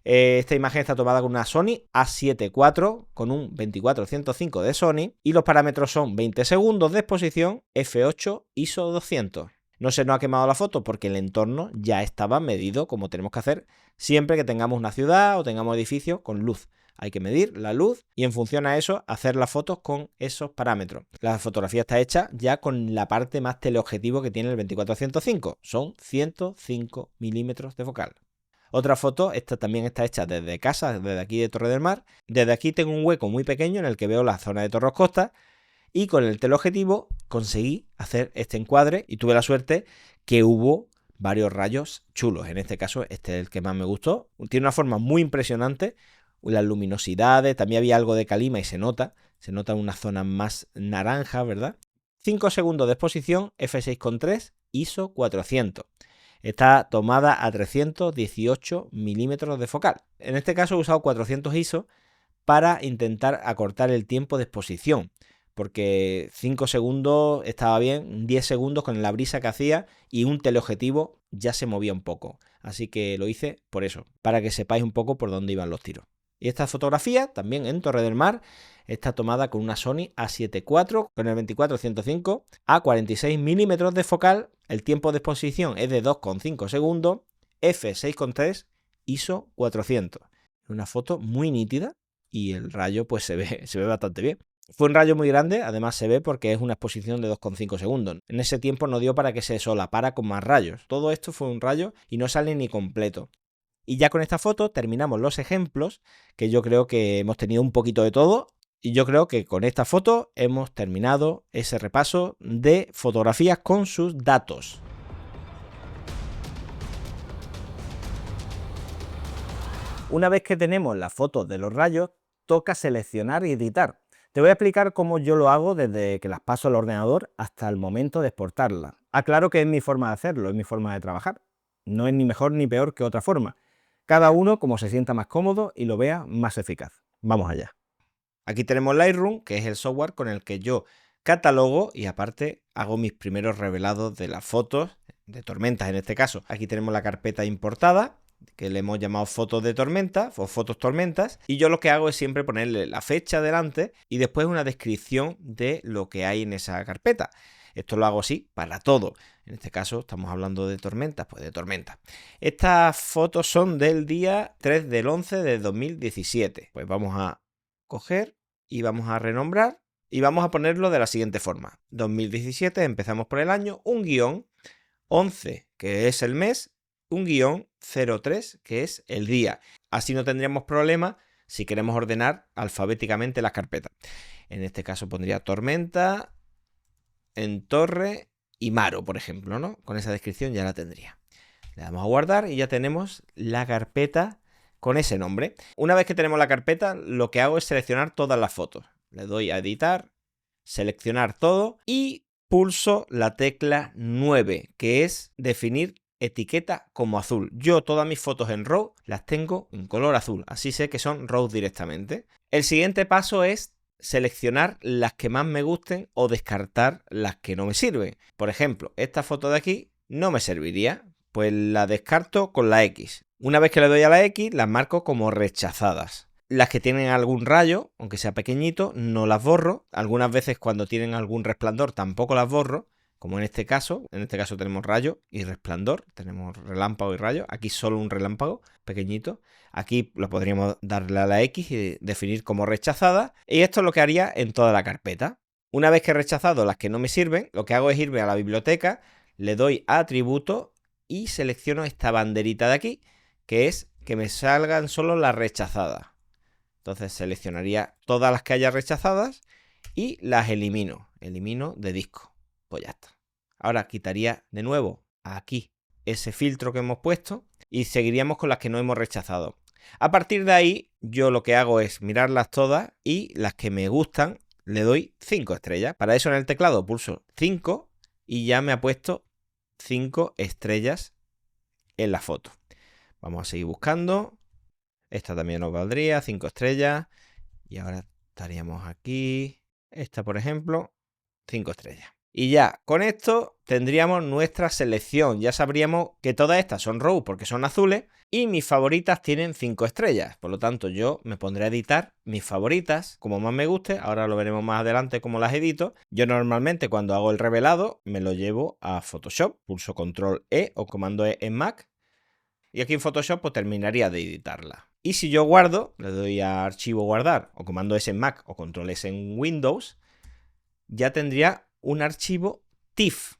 Esta imagen está tomada con una Sony A7 IV con un 24-105 de Sony y los parámetros son 20 segundos de exposición, f8, ISO 200. No se nos ha quemado la foto porque el entorno ya estaba medido como tenemos que hacer siempre que tengamos una ciudad o tengamos edificios con luz. Hay que medir la luz y en función a eso hacer las fotos con esos parámetros. La fotografía está hecha ya con la parte más teleobjetivo que tiene el 24-105. Son 105 milímetros de focal. Otra foto, esta también está hecha desde casa, desde aquí de Torre del Mar. Desde aquí tengo un hueco muy pequeño en el que veo la zona de Torres Costa y con el teleobjetivo conseguí hacer este encuadre y tuve la suerte que hubo varios rayos chulos. En este caso, este es el que más me gustó. Tiene una forma muy impresionante. Las luminosidades, también había algo de calima y se nota unas zonas más naranjas, ¿verdad? 5 segundos de exposición, f6.3, ISO 400. Está tomada a 318 milímetros de focal. En este caso he usado 400 ISO para intentar acortar el tiempo de exposición, porque 5 segundos estaba bien, 10 segundos con la brisa que hacía y un teleobjetivo ya se movía un poco. Así que lo hice por eso, para que sepáis un poco por dónde iban los tiros. Y esta fotografía, también en Torre del Mar, está tomada con una Sony A7 IV con el 24-105 a 46 milímetros de focal. El tiempo de exposición es de 2,5 segundos, f6.3, ISO 400. Una foto muy nítida y el rayo pues se ve bastante bien. Fue un rayo muy grande, además se ve porque es una exposición de 2,5 segundos. En ese tiempo no dio para que se solapara con más rayos. Todo esto fue un rayo y no sale ni completo. Y ya con esta foto terminamos los ejemplos, que yo creo que hemos tenido un poquito de todo. Y yo creo que con esta foto hemos terminado ese repaso de fotografías con sus datos. Una vez que tenemos las fotos de los rayos, toca seleccionar y editar. Te voy a explicar cómo yo lo hago desde que las paso al ordenador hasta el momento de exportarlas. Aclaro que es mi forma de hacerlo, es mi forma de trabajar. No es ni mejor ni peor que otra forma. Cada uno como se sienta más cómodo y lo vea más eficaz. Vamos allá. Aquí tenemos Lightroom, que es el software con el que yo catalogo y aparte hago mis primeros revelados de las fotos, de tormentas en este caso. Aquí tenemos la carpeta importada, que le hemos llamado fotos de tormenta o fotos tormentas, y yo lo que hago es siempre ponerle la fecha delante y después una descripción de lo que hay en esa carpeta. Esto lo hago así para todo. En este caso estamos hablando de tormentas, pues de tormentas. Estas fotos son del día 3 del 11 de 2017. Pues vamos a coger y vamos a renombrar y vamos a ponerlo de la siguiente forma. 2017, empezamos por el año, un guión, 11, que es el mes, un guión 03, que es el día. Así no tendríamos problema si queremos ordenar alfabéticamente las carpetas. En este caso pondría tormenta, en torre y maro, por ejemplo, ¿no? Con esa descripción ya la tendría. Le damos a guardar y ya tenemos la carpeta con ese nombre. Una vez que tenemos la carpeta, lo que hago es seleccionar todas las fotos. Le doy a editar, seleccionar todo y pulso la tecla 9, que es definir etiqueta como azul. Yo todas mis fotos en RAW las tengo en color azul, así sé que son RAW directamente. El siguiente paso es seleccionar las que más me gusten o descartar las que no me sirven. Por ejemplo, esta foto de aquí no me serviría, pues la descarto con la X. Una vez que le doy a la X, las marco como rechazadas. Las que tienen algún rayo, aunque sea pequeñito, no las borro. Algunas veces cuando tienen algún resplandor tampoco las borro, como en este caso. En este caso tenemos rayo y resplandor, tenemos relámpago y rayo. Aquí solo un relámpago pequeñito. Aquí lo podríamos darle a la X y definir como rechazada. Y esto es lo que haría en toda la carpeta. Una vez que he rechazado las que no me sirven, lo que hago es irme a la biblioteca, le doy a atributo y selecciono esta banderita de aquí, que es que me salgan solo las rechazadas. Entonces seleccionaría todas las que haya rechazadas y las elimino. Elimino de disco. pues ya está. Ahora quitaría de nuevo aquí ese filtro que hemos puesto y seguiríamos con las que no hemos rechazado. A partir de ahí, yo lo que hago es mirarlas todas y las que me gustan le doy 5 estrellas. Para eso en el teclado pulso 5 y ya me ha puesto 5 estrellas en la foto. Vamos a seguir buscando. Esta también nos valdría 5 estrellas. Y ahora estaríamos aquí. Esta, por ejemplo, 5 estrellas. Y ya, con esto tendríamos nuestra selección. Ya sabríamos que todas estas son RAW porque son azules y mis favoritas tienen 5 estrellas. Por lo tanto, yo me pondré a editar mis favoritas como más me guste. Ahora lo veremos más adelante cómo las edito. Yo normalmente cuando hago el revelado me lo llevo a Photoshop. Pulso Control E o Comando E en Mac. Y aquí en Photoshop pues terminaría de editarla. Y si yo guardo, le doy a Archivo Guardar o Comando S en Mac o Control S en Windows, ya tendría un archivo TIFF.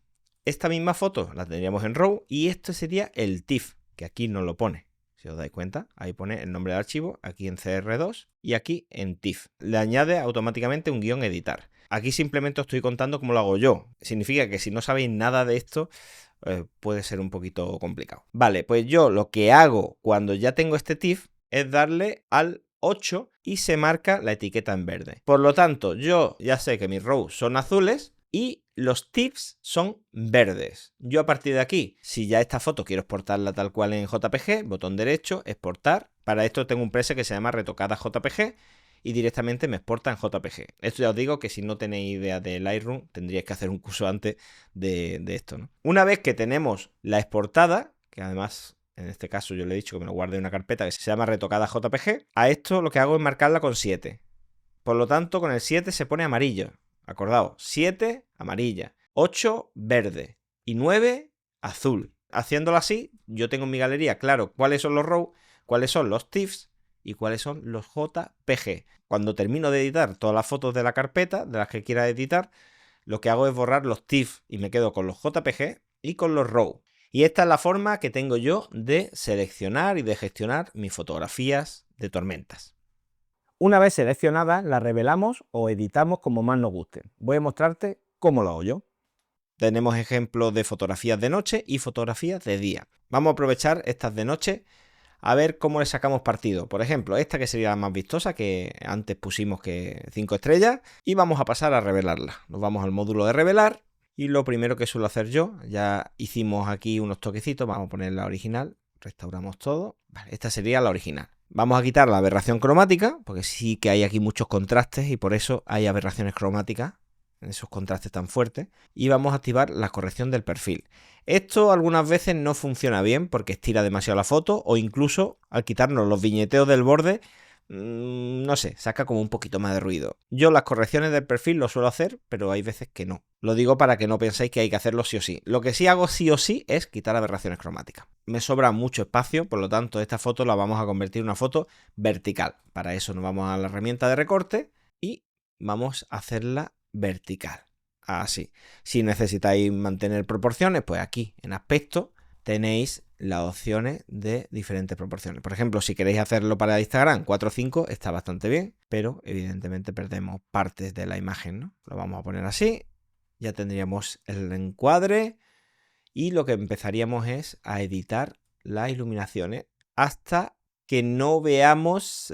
Esta misma foto la tendríamos en RAW y esto sería el TIFF, que aquí no lo pone. Si os dais cuenta, ahí pone el nombre del archivo, aquí en CR2 y aquí en TIFF. Le añade automáticamente un guión editar. Aquí simplemente os estoy contando cómo lo hago yo. Significa que si no sabéis nada de esto, puede ser un poquito complicado. Vale, pues yo lo que hago cuando ya tengo este TIFF es darle al 8 y se marca la etiqueta en verde. Por lo tanto, yo ya sé que mis RAWs son azules y los TIFFs son verdes. Yo a partir de aquí, si ya esta foto quiero exportarla tal cual en JPG, botón derecho, exportar. Para esto tengo un preset que se llama retocada JPG y directamente me exporta en JPG. Esto ya os digo que si no tenéis idea de Lightroom, tendríais que hacer un curso antes de esto, ¿no? Una vez que tenemos la exportada, que además en este caso yo le he dicho que me lo guarde en una carpeta que se llama retocada JPG, a esto lo que hago es marcarla con 7. Por lo tanto, con el 7 se pone amarillo. Acordaos, 7 amarilla, 8 verde y 9 azul. Haciéndolo así, yo tengo en mi galería claro cuáles son los RAW, cuáles son los TIFFs y cuáles son los JPG. Cuando termino de editar todas las fotos de la carpeta, de las que quiera editar, lo que hago es borrar los TIFF y me quedo con los JPG y con los RAW. Y esta es la forma que tengo yo de seleccionar y de gestionar mis fotografías de tormentas. Una vez seleccionadas, las revelamos o editamos como más nos guste. Voy a mostrarte cómo lo hago yo. Tenemos ejemplos de fotografías de noche y fotografías de día. Vamos a aprovechar estas de noche a ver cómo le sacamos partido. Por ejemplo, esta que sería la más vistosa, que antes pusimos que 5 estrellas, y vamos a pasar a revelarla. Nos vamos al módulo de revelar y lo primero que suelo hacer yo, ya hicimos aquí unos toquecitos, vamos a poner la original, restauramos todo. Vale, esta sería la original. Vamos a quitar la aberración cromática, porque sí que hay aquí muchos contrastes y por eso hay aberraciones cromáticas, en esos contrastes tan fuertes. Y vamos a activar la corrección del perfil. Esto algunas veces no funciona bien porque estira demasiado la foto o incluso al quitarnos los viñeteos del borde, no sé, saca como un poquito más de ruido. Yo las correcciones del perfil lo suelo hacer, pero hay veces que no. Lo digo para que no penséis que hay que hacerlo sí o sí. Lo que sí hago sí o sí es quitar aberraciones cromáticas. Me sobra mucho espacio, por lo tanto esta foto la vamos a convertir en una foto vertical. Para eso nos vamos a la herramienta de recorte y vamos a hacerla vertical. Así. Si necesitáis mantener proporciones, pues aquí en aspecto tenéis las opciones de diferentes proporciones. Por ejemplo, si queréis hacerlo para Instagram, 4:5 está bastante bien, pero evidentemente perdemos partes de la imagen, ¿no? Lo vamos a poner así. Ya tendríamos el encuadre y lo que empezaríamos es a editar las iluminaciones hasta que no veamos,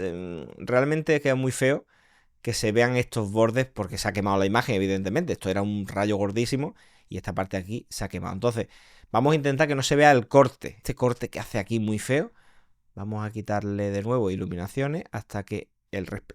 realmente queda muy feo que se vean estos bordes porque se ha quemado la imagen, evidentemente. Esto era un rayo gordísimo y esta parte de aquí se ha quemado. Entonces, vamos a intentar que no se vea el corte. Este corte que hace aquí muy feo. Vamos a quitarle de nuevo iluminaciones hasta que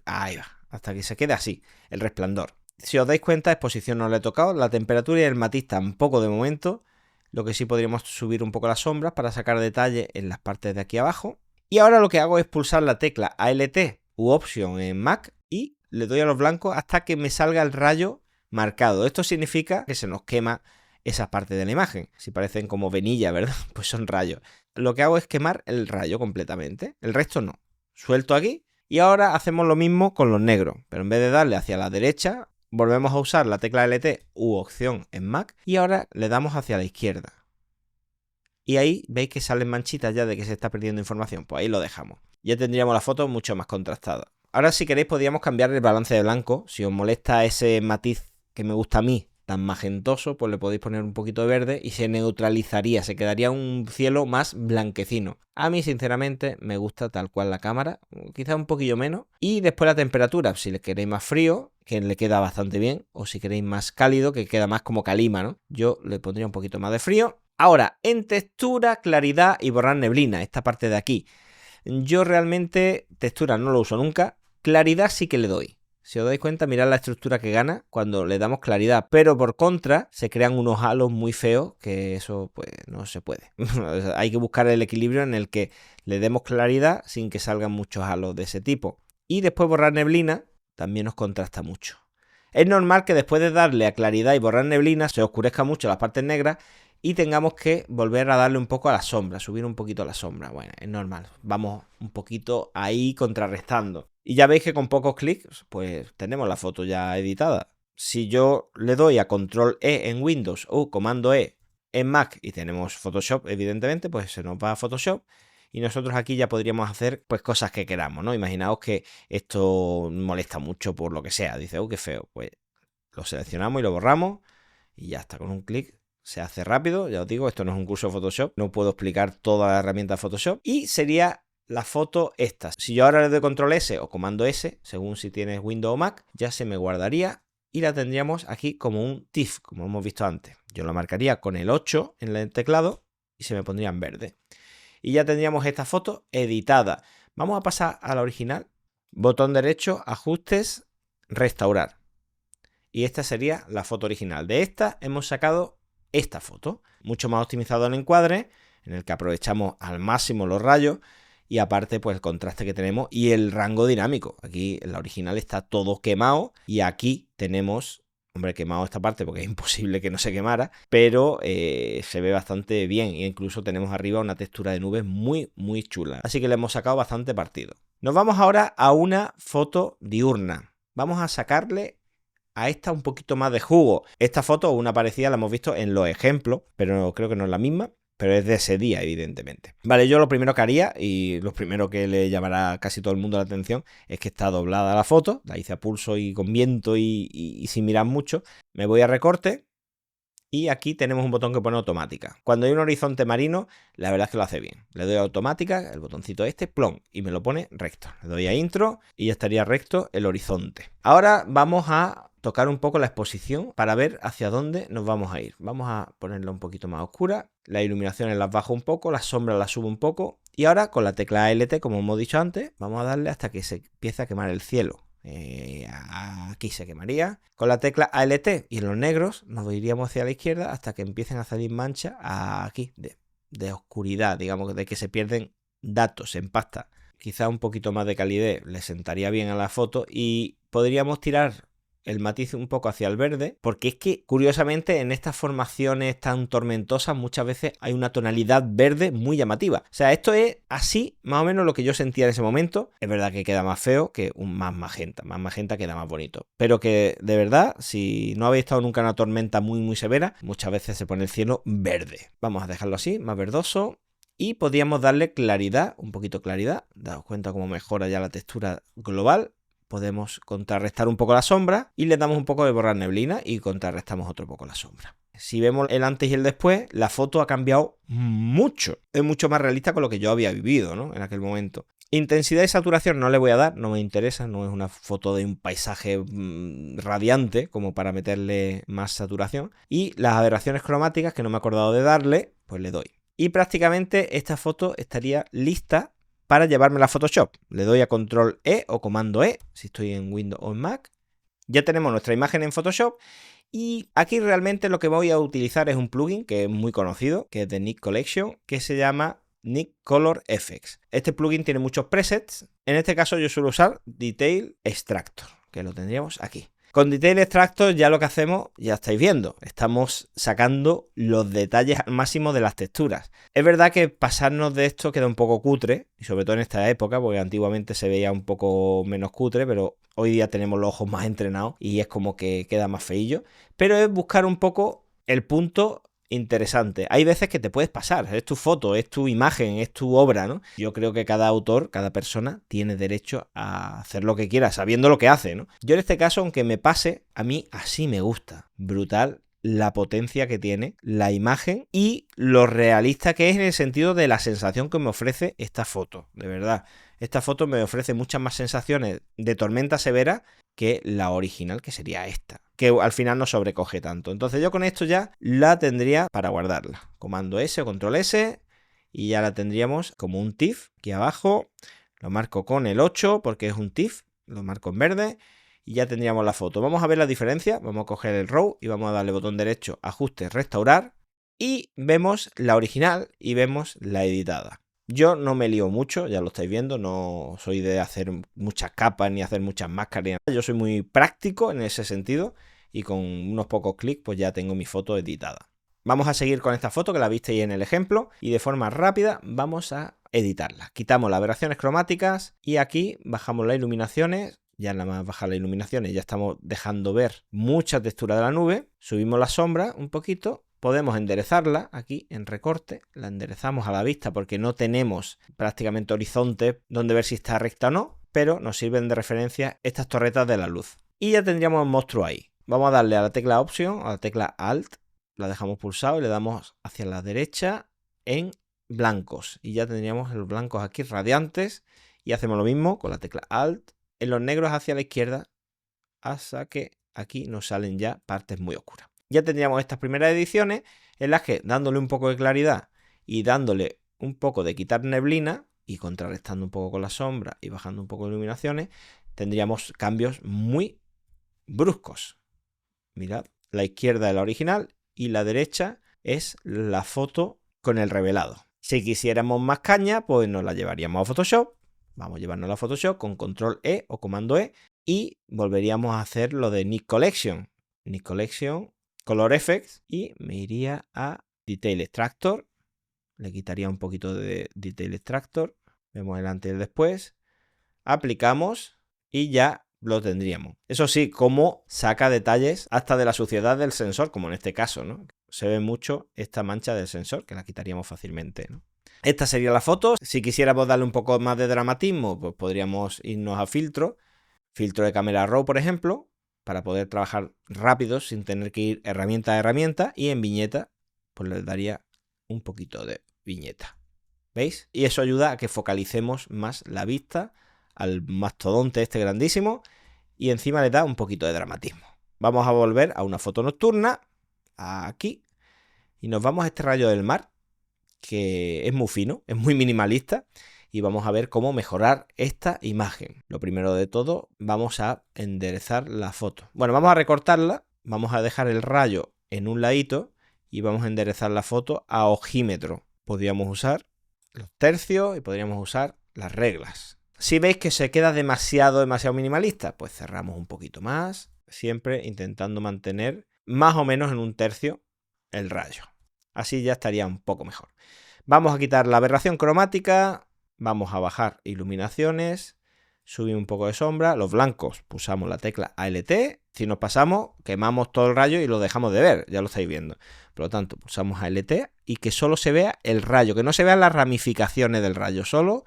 ahí va, hasta que se quede así, el resplandor. Si os dais cuenta, exposición no le he tocado, la temperatura y el matiz tampoco de momento. Lo que sí podríamos subir un poco las sombras para sacar detalle en las partes de aquí abajo. Y ahora lo que hago es pulsar la tecla ALT u Option en Mac y le doy a los blancos hasta que me salga el rayo marcado. Esto significa que se nos quema esa parte de la imagen. Si parecen como venilla, ¿verdad? Pues son rayos. Lo que hago es quemar el rayo completamente. El resto no. Suelto aquí y ahora hacemos lo mismo con los negros. Pero en vez de darle hacia la derecha, volvemos a usar la tecla LT u Opción en Mac y ahora le damos hacia la izquierda. Y ahí veis que salen manchitas ya de que se está perdiendo información. Pues ahí lo dejamos. Ya tendríamos la foto mucho más contrastada. Ahora si queréis podríamos cambiar el balance de blanco. Si os molesta ese matiz que me gusta a mí tan magentoso, pues le podéis poner un poquito de verde y se neutralizaría, se quedaría un cielo más blanquecino. A mí sinceramente me gusta tal cual la cámara, quizá un poquillo menos. Y después la temperatura, si le queréis más frío, que le queda bastante bien, o si queréis más cálido, que queda más como calima, ¿no? Yo le pondría un poquito más de frío. Ahora, en textura, claridad y borrar neblina, esta parte de aquí. Yo realmente textura no lo uso nunca, claridad sí que le doy. Si os dais cuenta, mirad la estructura que gana cuando le damos claridad, pero por contra se crean unos halos muy feos que eso pues no se puede. Hay que buscar el equilibrio en el que le demos claridad sin que salgan muchos halos de ese tipo. Y después borrar neblina también nos contrasta mucho. Es normal que después de darle a claridad y borrar neblina se oscurezca mucho las partes negras y tengamos que volver a darle un poco a la sombra, subir un poquito a la sombra. Bueno, es normal, vamos un poquito ahí contrarrestando. Y ya veis que con pocos clics, pues tenemos la foto ya editada. Si yo le doy a Control E en Windows o Comando E en Mac y tenemos Photoshop, evidentemente, pues se nos va a Photoshop. Y nosotros aquí ya podríamos hacer pues cosas que queramos, ¿no? Imaginaos que esto molesta mucho por lo que sea. Dice, qué feo. Pues lo seleccionamos y lo borramos y ya está, con un clic se hace rápido. Ya os digo, esto no es un curso de Photoshop, no puedo explicar toda la herramienta de Photoshop. Y sería la foto esta. Si yo ahora le doy control S o comando S, según si tienes Windows o Mac, ya se me guardaría y la tendríamos aquí como un TIFF, como hemos visto antes. Yo lo marcaría con el 8 en el teclado y se me pondría en verde. Y ya tendríamos esta foto editada. Vamos a pasar a la original. Botón derecho, ajustes, restaurar. Y esta sería la foto original. De esta hemos sacado esta foto. Mucho más optimizado el encuadre, en el que aprovechamos al máximo los rayos. Y aparte, pues el contraste que tenemos y el rango dinámico. Aquí en la original está todo quemado. Y aquí tenemos, hombre, quemado esta parte porque es imposible que no se quemara. Pero se ve bastante bien. E incluso tenemos arriba una textura de nubes muy, muy chula. Así que le hemos sacado bastante partido. Nos vamos ahora a una foto diurna. Vamos a sacarle a esta un poquito más de jugo. Esta foto, una parecida, la hemos visto en los ejemplos, pero creo que no es la misma. Pero es de ese día, evidentemente. Vale, yo lo primero que haría, y lo primero que le llamará a casi todo el mundo la atención, es que está doblada la foto. La hice a pulso y con viento y sin mirar mucho. Me voy a recorte. Y aquí tenemos un botón que pone automática. Cuando hay un horizonte marino, la verdad es que lo hace bien. Le doy a automática, el botoncito este, plom, y me lo pone recto. Le doy a intro y ya estaría recto el horizonte. Ahora vamos a tocar un poco la exposición para ver hacia dónde nos vamos a ir. Vamos a ponerla un poquito más oscura. Las iluminaciones las bajo un poco, las sombras las subo un poco. Y ahora con la tecla ALT, como hemos dicho antes, vamos a darle hasta que se empiece a quemar el cielo. Aquí se quemaría. Con la tecla ALT y en los negros nos iríamos hacia la izquierda hasta que empiecen a salir manchas aquí de oscuridad, digamos, de que se pierden datos en pasta. Quizá un poquito más de calidez le sentaría bien a la foto y podríamos tirar el matiz un poco hacia el verde, porque es que curiosamente en estas formaciones tan tormentosas muchas veces hay una tonalidad verde muy llamativa. O sea, esto es así más o menos lo que yo sentía en ese momento. Es verdad que queda más feo que un más magenta queda más bonito, pero que de verdad, si no habéis estado nunca en una tormenta muy muy severa, muchas veces se pone el cielo verde. Vamos a dejarlo así, más verdoso. Y podríamos darle claridad, un poquito de claridad. Daos cuenta cómo mejora ya la textura global. Podemos contrarrestar un poco la sombra y le damos un poco de borrar neblina y contrarrestamos otro poco la sombra. Si vemos el antes y el después, la foto ha cambiado mucho. Es mucho más realista con lo que yo había vivido, ¿no? En aquel momento. Intensidad y saturación no le voy a dar, no me interesa, no es una foto de un paisaje radiante como para meterle más saturación. Y las aberraciones cromáticas, que no me he acordado de darle, pues le doy. Y prácticamente esta foto estaría lista para llevármela a Photoshop. Le doy a Control E o Comando E, si estoy en Windows o en Mac. Ya tenemos nuestra imagen en Photoshop. Y aquí realmente lo que voy a utilizar es un plugin que es muy conocido, que es de Nik Collection, que se llama Nik Color Effects. Este plugin tiene muchos presets. En este caso yo suelo usar Detail Extractor, que lo tendríamos aquí. Con Detail Extractor ya lo que hacemos, ya estáis viendo, estamos sacando los detalles al máximo de las texturas. Es verdad que pasarnos de esto queda un poco cutre, y sobre todo en esta época, porque antiguamente se veía un poco menos cutre, pero hoy día tenemos los ojos más entrenados y es como que queda más feillo. Pero es buscar un poco el punto interesante. Hay veces que te puedes pasar, es tu foto, es tu imagen, es tu obra, ¿no? Yo creo que cada autor, cada persona tiene derecho a hacer lo que quiera, sabiendo lo que hace, ¿no? Yo en este caso, aunque me pase, a mí así me gusta. Brutal la potencia que tiene la imagen y lo realista que es en el sentido de la sensación que me ofrece esta foto, de verdad. Esta foto me ofrece muchas más sensaciones de tormenta severa que la original, que sería esta, que al final no sobrecoge tanto. Entonces yo con esto ya la tendría para guardarla. Comando S o control S y ya la tendríamos como un TIFF. Aquí abajo lo marco con el 8 porque es un TIFF, lo marco en verde y ya tendríamos la foto. Vamos a ver la diferencia, vamos a coger el RAW y vamos a darle botón derecho, ajuste, restaurar y vemos la original y vemos la editada. Yo no me lío mucho, ya lo estáis viendo, no soy de hacer muchas capas ni hacer muchas máscaras ni nada. Yo soy muy práctico en ese sentido y con unos pocos clics pues ya tengo mi foto editada. Vamos a seguir con esta foto que la visteis en el ejemplo y de forma rápida vamos a editarla. Quitamos las aberraciones cromáticas y aquí bajamos las iluminaciones. Ya nada más bajar las iluminaciones ya estamos dejando ver mucha textura de la nube. Subimos la sombra un poquito. Podemos enderezarla aquí en recorte, la enderezamos a la vista porque no tenemos prácticamente horizonte donde ver si está recta o no, pero nos sirven de referencia estas torretas de la luz. Y ya tendríamos el monstruo ahí. Vamos a darle a la tecla Option, a la tecla Alt, la dejamos pulsado y le damos hacia la derecha en blancos. Y ya tendríamos los blancos aquí radiantes y hacemos lo mismo con la tecla Alt, en los negros hacia la izquierda hasta que aquí nos salen ya partes muy oscuras. Ya tendríamos estas primeras ediciones en las que dándole un poco de claridad y dándole un poco de quitar neblina y contrarrestando un poco con la sombra y bajando un poco de iluminaciones, tendríamos cambios muy bruscos. Mirad, la izquierda es la original y la derecha es la foto con el revelado. Si quisiéramos más caña, pues nos la llevaríamos a Photoshop. Vamos a llevarnos a Photoshop con control E o comando E y volveríamos a hacer lo de Nik Collection. Nik Collection, Color Effects y me iría a Detail Extractor. Le quitaría un poquito de Detail Extractor. Vemos el antes y el después. Aplicamos y ya lo tendríamos. Eso sí, como saca detalles hasta de la suciedad del sensor, como en este caso, ¿no? Se ve mucho esta mancha del sensor, que la quitaríamos fácilmente, ¿no? Esta sería la foto. Si quisiéramos darle un poco más de dramatismo, pues podríamos irnos a filtro. Filtro de cámara RAW, por ejemplo, para poder trabajar rápido sin tener que ir herramienta a herramienta. Y en viñeta, pues le daría un poquito de viñeta. ¿Veis? Y eso ayuda a que focalicemos más la vista al mastodonte este grandísimo. Y encima le da un poquito de dramatismo. Vamos a volver a una foto nocturna. Aquí. Y nos vamos a este rayo del mar, que es muy fino, es muy minimalista. Y vamos a ver cómo mejorar esta imagen. Lo primero de todo, vamos a enderezar la foto. Bueno, vamos a recortarla, vamos a dejar el rayo en un ladito y vamos a enderezar la foto a ojímetro. Podríamos usar los tercios y podríamos usar las reglas. Si veis que se queda demasiado minimalista, pues cerramos un poquito más, siempre intentando mantener más o menos en un tercio el rayo. Así ya estaría un poco mejor. Vamos a quitar la aberración cromática. Vamos a bajar iluminaciones, subir un poco de sombra, los blancos pulsamos la tecla ALT, si nos pasamos quemamos todo el rayo y lo dejamos de ver, ya lo estáis viendo. Por lo tanto pulsamos ALT y que solo se vea el rayo, que no se vean las ramificaciones del rayo, solo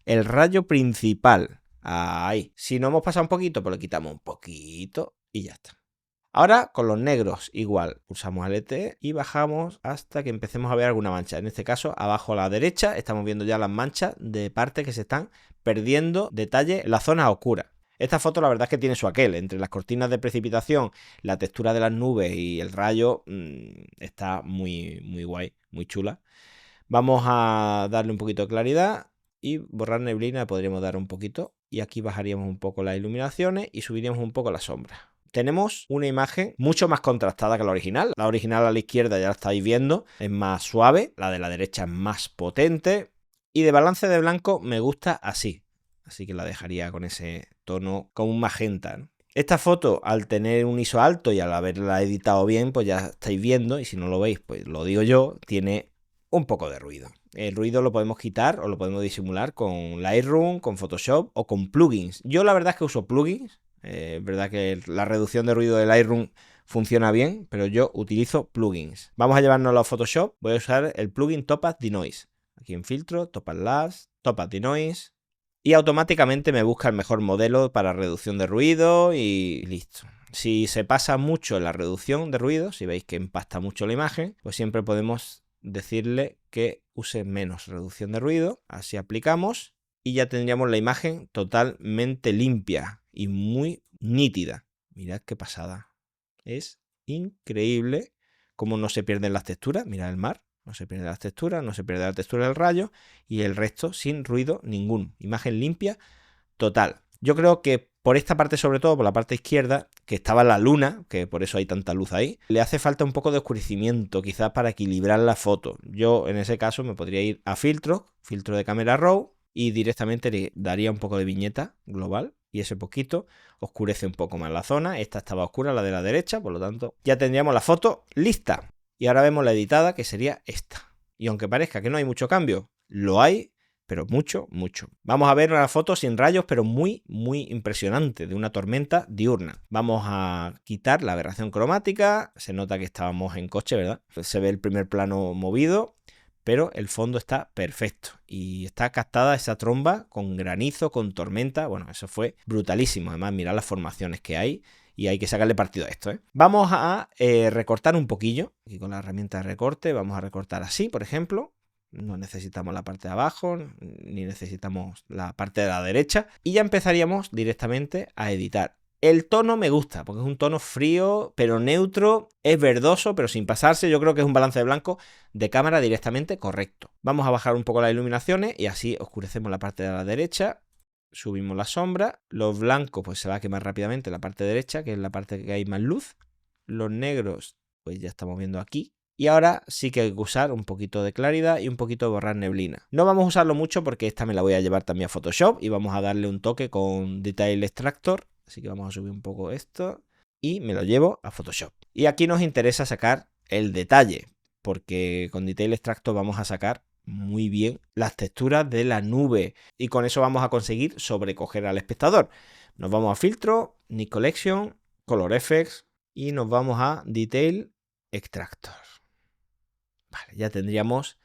el rayo principal. Ahí, si nos hemos pasado un poquito, pues le quitamos un poquito y ya está. Ahora con los negros igual, pulsamos LT y bajamos hasta que empecemos a ver alguna mancha. En este caso, abajo a la derecha estamos viendo ya las manchas de partes que se están perdiendo detalle en la zona oscura. Esta foto la verdad es que tiene su aquel, entre las cortinas de precipitación, la textura de las nubes y el rayo, está muy guay, muy chula. Vamos a darle un poquito de claridad y borrar neblina podríamos dar un poquito. Y aquí bajaríamos un poco las iluminaciones y subiríamos un poco la sombra. Tenemos una imagen mucho más contrastada que la original. La original a la izquierda ya la estáis viendo, es más suave, la de la derecha es más potente. Y de balance de blanco me gusta así. Así que la dejaría con ese tono como un magenta, ¿no? Esta foto, al tener un ISO alto y al haberla editado bien, pues ya estáis viendo, y si no lo veis, pues lo digo yo, tiene un poco de ruido. El ruido lo podemos quitar o lo podemos disimular con Lightroom, con Photoshop o con plugins. Yo la verdad es que uso plugins. Es verdad que la reducción de ruido de Lightroom funciona bien, pero yo utilizo plugins. Vamos a llevárnoslo a Photoshop. Voy a usar el plugin Topaz Denoise. Aquí en filtro, Topaz Labs, Topaz Denoise. Y automáticamente me busca el mejor modelo para reducción de ruido y listo. Si se pasa mucho en la reducción de ruido, si veis que empasta mucho la imagen, pues siempre podemos decirle que use menos reducción de ruido. Así aplicamos y ya tendríamos la imagen totalmente limpia y muy nítida. Mirad qué pasada. Es increíble cómo no se pierden las texturas. Mirad el mar. No se pierde las texturas, no se pierde la textura del rayo y el resto sin ruido ninguno. Imagen limpia total. Yo creo que por esta parte, sobre todo por la parte izquierda, que estaba la luna, que por eso hay tanta luz ahí, le hace falta un poco de oscurecimiento, quizás para equilibrar la foto. Yo en ese caso me podría ir a filtro de cámara raw y directamente le daría un poco de viñeta global. Y ese poquito oscurece un poco más la zona. Esta estaba oscura, la de la derecha, por lo tanto ya tendríamos la foto lista. Y ahora vemos la editada, que sería esta. Y aunque parezca que no hay mucho cambio, lo hay, pero mucho, mucho. Vamos a ver una foto sin rayos, pero muy, muy impresionante, de una tormenta diurna. Vamos a quitar la aberración cromática. Se nota que estábamos en coche, ¿verdad? Se ve el primer plano movido, pero el fondo está perfecto. Y está captada esa tromba con granizo, con tormenta. Bueno, eso fue brutalísimo. Además, mirad las formaciones que hay. Y hay que sacarle partido a esto, ¿eh? Vamos a recortar un poquillo. Aquí con la herramienta de recorte vamos a recortar así, por ejemplo. No necesitamos la parte de abajo, ni necesitamos la parte de la derecha. Y ya empezaríamos directamente a editar. El tono me gusta, porque es un tono frío, pero neutro. Es verdoso, pero sin pasarse. Yo creo que es un balance de blanco de cámara directamente correcto. Vamos a bajar un poco las iluminaciones y así oscurecemos la parte de la derecha. Subimos la sombra, los blancos pues se va a quemar rápidamente la parte derecha, que es la parte que hay más luz. Los negros pues ya estamos viendo aquí. Y ahora sí que hay que usar un poquito de claridad y un poquito de borrar neblina. No vamos a usarlo mucho porque esta me la voy a llevar también a Photoshop y vamos a darle un toque con Detail Extractor. Así que vamos a subir un poco esto y me lo llevo a Photoshop. Y aquí nos interesa sacar el detalle, porque con Detail Extractor vamos a sacar muy bien las texturas de la nube y con eso vamos a conseguir sobrecoger al espectador. Nos vamos a filtro, Nik Collection, Color Effects y nos vamos a Detail Extractor. Vale, ya tendríamos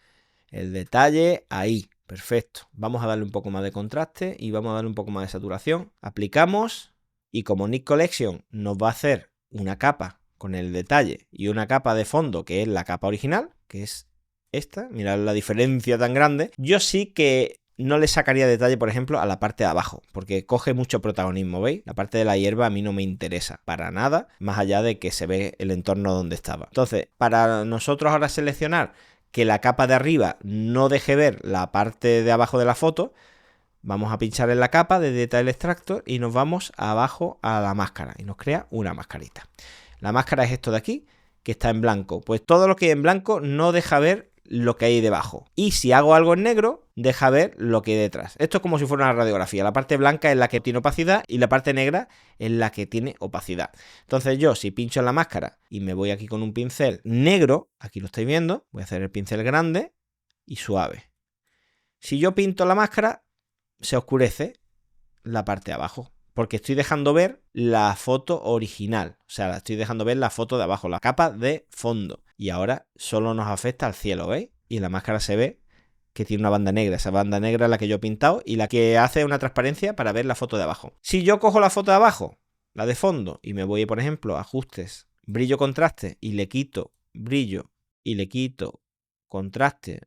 el detalle ahí, perfecto. Vamos a darle un poco más de contraste y vamos a darle un poco más de saturación. Aplicamos y como Nik Collection nos va a hacer una capa con el detalle y una capa de fondo que es la capa original, que es esta, mirad la diferencia tan grande. Yo sí que no le sacaría detalle, por ejemplo, a la parte de abajo, porque coge mucho protagonismo, ¿veis? La parte de la hierba a mí no me interesa para nada, más allá de que se ve el entorno donde estaba. Entonces, para nosotros ahora seleccionar que la capa de arriba no deje ver la parte de abajo de la foto, vamos a pinchar en la capa de Detail Extractor y nos vamos abajo a la máscara y nos crea una mascarita. La máscara es esto de aquí, que está en blanco. Pues todo lo que hay en blanco no deja ver lo que hay debajo. Y si hago algo en negro, deja ver lo que hay detrás. Esto es como si fuera una radiografía. La parte blanca es la que tiene opacidad y la parte negra es la que tiene opacidad. Entonces yo, si pincho en la máscara y me voy aquí con un pincel negro, aquí lo estáis viendo, voy a hacer el pincel grande y suave. Si yo pinto la máscara, se oscurece la parte de abajo, porque estoy dejando ver la foto original. O sea, estoy dejando ver la foto de abajo, la capa de fondo. Y ahora solo nos afecta al cielo, ¿veis? Y en la máscara se ve que tiene una banda negra. Esa banda negra es la que yo he pintado y la que hace una transparencia para ver la foto de abajo. Si yo cojo la foto de abajo, la de fondo, y me voy, por ejemplo, a ajustes, brillo, contraste, y le quito brillo, y le quito contraste,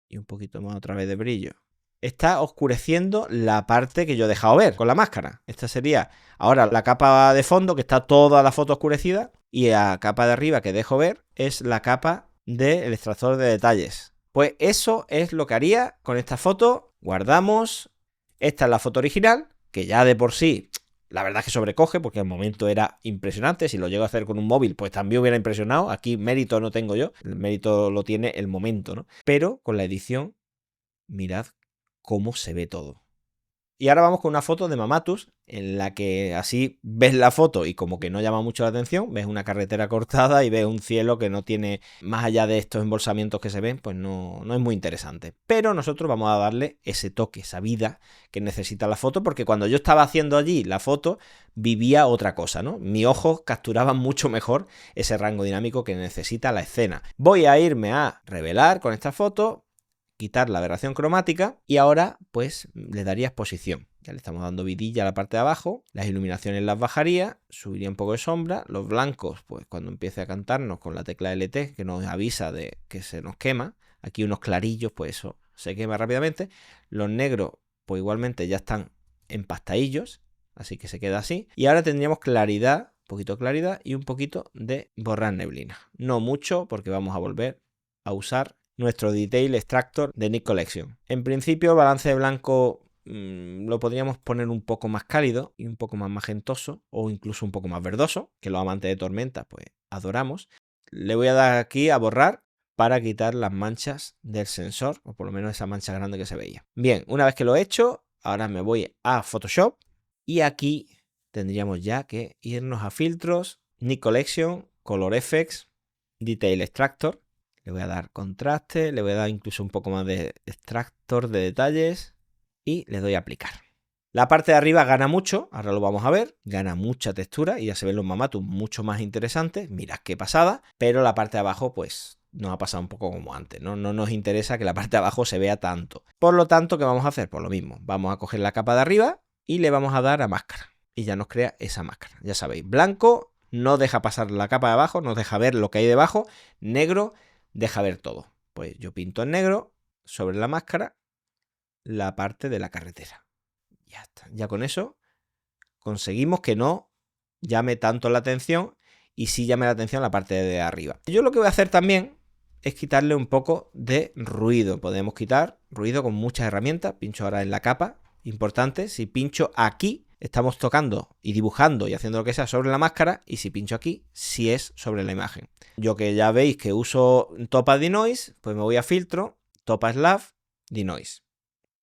y un poquito más otra vez de brillo, está oscureciendo la parte que yo he dejado ver con la máscara. Esta sería ahora la capa de fondo, que está toda la foto oscurecida, y la capa de arriba que dejo ver es la capa del extractor de detalles. Pues eso es lo que haría con esta foto. Guardamos. Esta es la foto original, que ya de por sí, la verdad es que sobrecoge, porque al momento era impresionante. Si lo llego a hacer con un móvil, pues también hubiera impresionado. Aquí mérito no tengo yo, el mérito lo tiene el momento, ¿no? Pero con la edición, mirad cómo se ve todo. Y ahora vamos con una foto de Mamatus, en la que así ves la foto y como que no llama mucho la atención, ves una carretera cortada y ves un cielo que no tiene, más allá de estos embolsamientos que se ven, pues no es muy interesante. Pero nosotros vamos a darle ese toque, esa vida que necesita la foto, porque cuando yo estaba haciendo allí la foto, vivía otra cosa, ¿no? Mis ojos capturaban mucho mejor ese rango dinámico que necesita la escena. Voy a irme a revelar con esta foto, quitar la aberración cromática y ahora pues le daría exposición. Ya le estamos dando vidilla a la parte de abajo, las iluminaciones las bajaría, subiría un poco de sombra, los blancos pues cuando empiece a cantarnos con la tecla LT que nos avisa de que se nos quema, aquí unos clarillos pues eso se quema rápidamente, los negros pues igualmente ya están empastadillos, así que se queda así y ahora tendríamos claridad, un poquito de claridad y un poquito de borrar neblina, no mucho porque vamos a volver a usar nuestro Detail Extractor de Nik Collection. En principio el balance de blanco lo podríamos poner un poco más cálido y un poco más magentoso o incluso un poco más verdoso, que los amantes de tormenta pues adoramos. Le voy a dar aquí a borrar para quitar las manchas del sensor, o por lo menos esa mancha grande que se veía. Bien, una vez que lo he hecho, ahora me voy a Photoshop y aquí tendríamos ya que irnos a filtros, Nik Collection, Color Effects, Detail Extractor. Le voy a dar contraste, le voy a dar incluso un poco más de extractor de detalles y le doy a aplicar. La parte de arriba gana mucho, ahora lo vamos a ver, gana mucha textura y ya se ven los Mamatus mucho más interesantes, mirad qué pasada, pero la parte de abajo pues nos ha pasado un poco como antes, ¿no? No nos interesa que la parte de abajo se vea tanto. Por lo tanto, ¿qué vamos a hacer? Pues lo mismo, vamos a coger la capa de arriba y le vamos a dar a máscara y ya nos crea esa máscara. Ya sabéis, blanco no deja pasar la capa de abajo, nos deja ver lo que hay debajo, negro deja ver todo. Pues yo pinto en negro sobre la máscara la parte de la carretera. Ya está. Ya con eso conseguimos que no llame tanto la atención y sí llame la atención la parte de arriba. Yo lo que voy a hacer también es quitarle un poco de ruido. Podemos quitar ruido con muchas herramientas. Pincho ahora en la capa. Importante, si pincho aquí, estamos tocando y dibujando y haciendo lo que sea sobre la máscara, y si pincho aquí, sí es sobre la imagen. Yo que ya veis que uso Topaz Denoise, pues me voy a filtro, Topaz Lab, Denoise.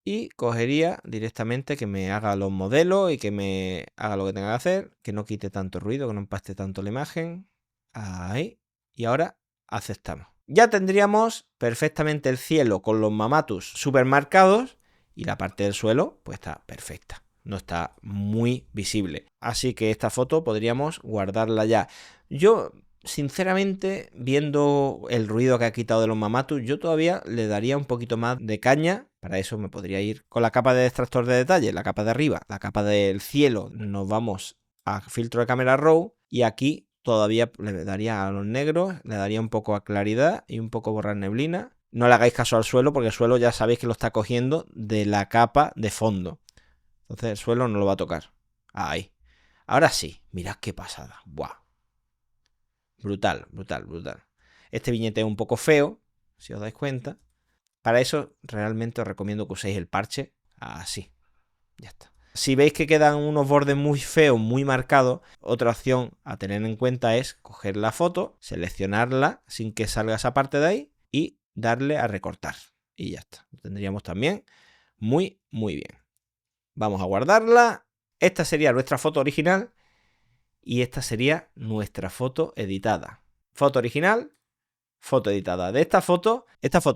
Y cogería directamente que me haga los modelos y que me haga lo que tenga que hacer, que no quite tanto ruido, que no empaste tanto la imagen. Ahí. Y ahora aceptamos. Ya tendríamos perfectamente el cielo con los Mamatus super marcados y la parte del suelo pues está perfecta. No está muy visible. Así que esta foto podríamos guardarla ya. Yo, sinceramente, viendo el ruido que ha quitado de los Mamatus, yo todavía le daría un poquito más de caña. Para eso me podría ir con la capa de extractor de detalle, la capa de arriba, la capa del cielo. Nos vamos a filtro de cámara raw y aquí todavía le daría a los negros, le daría un poco a claridad y un poco borrar neblina. No le hagáis caso al suelo porque el suelo ya sabéis que lo está cogiendo de la capa de fondo. Entonces el suelo no lo va a tocar. Ahí. Ahora sí, mirad qué pasada. ¡Buah! Brutal, brutal, brutal. Este viñete es un poco feo, si os dais cuenta. Para eso realmente os recomiendo que uséis el parche así. Ya está. Si veis que quedan unos bordes muy feos, muy marcados, otra opción a tener en cuenta es coger la foto, seleccionarla sin que salga esa parte de ahí y darle a recortar. Y ya está. Lo tendríamos también muy, muy bien. Vamos a guardarla. Esta sería nuestra foto original y esta sería nuestra foto editada. Foto original, foto editada. De esta foto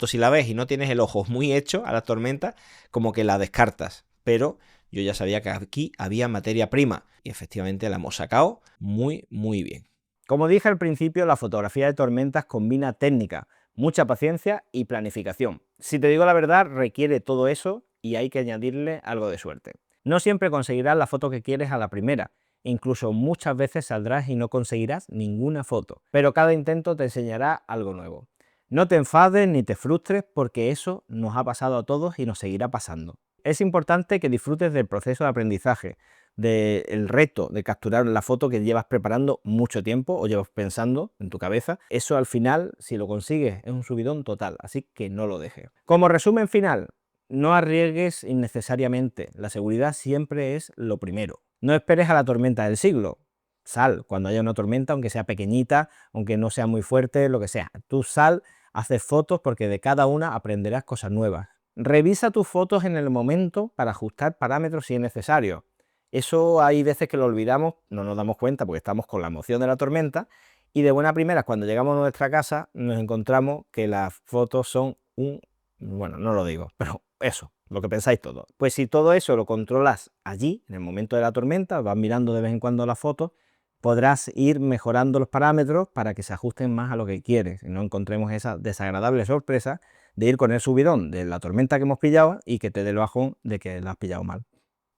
si la ves y no tienes el ojo muy hecho a la tormenta, como que la descartas. Pero yo ya sabía que aquí había materia prima y efectivamente la hemos sacado muy, muy bien. Como dije al principio, la fotografía de tormentas combina técnica, mucha paciencia y planificación. Si te digo la verdad, requiere todo eso y hay que añadirle algo de suerte. No siempre conseguirás la foto que quieres a la primera, incluso muchas veces saldrás y no conseguirás ninguna foto, pero cada intento te enseñará algo nuevo. No te enfades ni te frustres porque eso nos ha pasado a todos y nos seguirá pasando. Es importante que disfrutes del proceso de aprendizaje, del reto de capturar la foto que llevas preparando mucho tiempo o llevas pensando en tu cabeza. Eso al final, si lo consigues, es un subidón total, así que no lo dejes. Como resumen final, no arriesgues innecesariamente, la seguridad siempre es lo primero. No esperes a la tormenta del siglo. Sal cuando haya una tormenta, aunque sea pequeñita, aunque no sea muy fuerte, lo que sea. Tú sal, haces fotos porque de cada una aprenderás cosas nuevas. Revisa tus fotos en el momento para ajustar parámetros si es necesario. Eso hay veces que lo olvidamos, no nos damos cuenta porque estamos con la emoción de la tormenta y de buena primera cuando llegamos a nuestra casa nos encontramos que las fotos son bueno, no lo digo, pero eso, lo que pensáis todos. Pues si todo eso lo controlas allí, en el momento de la tormenta, vas mirando de vez en cuando las fotos, podrás ir mejorando los parámetros para que se ajusten más a lo que quieres y no encontremos esa desagradable sorpresa de ir con el subidón de la tormenta que hemos pillado y que te dé el bajón de que la has pillado mal.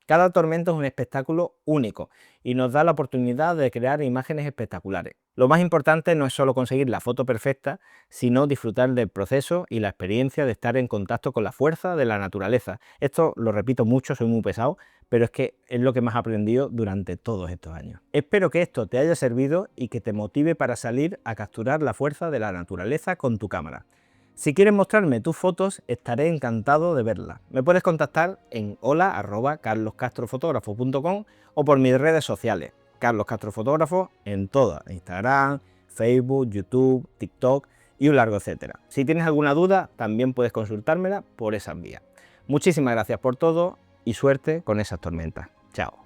Cada tormenta es un espectáculo único y nos da la oportunidad de crear imágenes espectaculares. Lo más importante no es solo conseguir la foto perfecta, sino disfrutar del proceso y la experiencia de estar en contacto con la fuerza de la naturaleza. Esto lo repito mucho, soy muy pesado, pero es que es lo que más he aprendido durante todos estos años. Espero que esto te haya servido y que te motive para salir a capturar la fuerza de la naturaleza con tu cámara. Si quieres mostrarme tus fotos, estaré encantado de verlas. Me puedes contactar en hola@carloscastrofotógrafo.com o por mis redes sociales, Carlos Castro Fotógrafo, en todas, Instagram, Facebook, YouTube, TikTok y un largo etcétera. Si tienes alguna duda, también puedes consultármela por esas vías. Muchísimas gracias por todo y suerte con esas tormentas. Chao.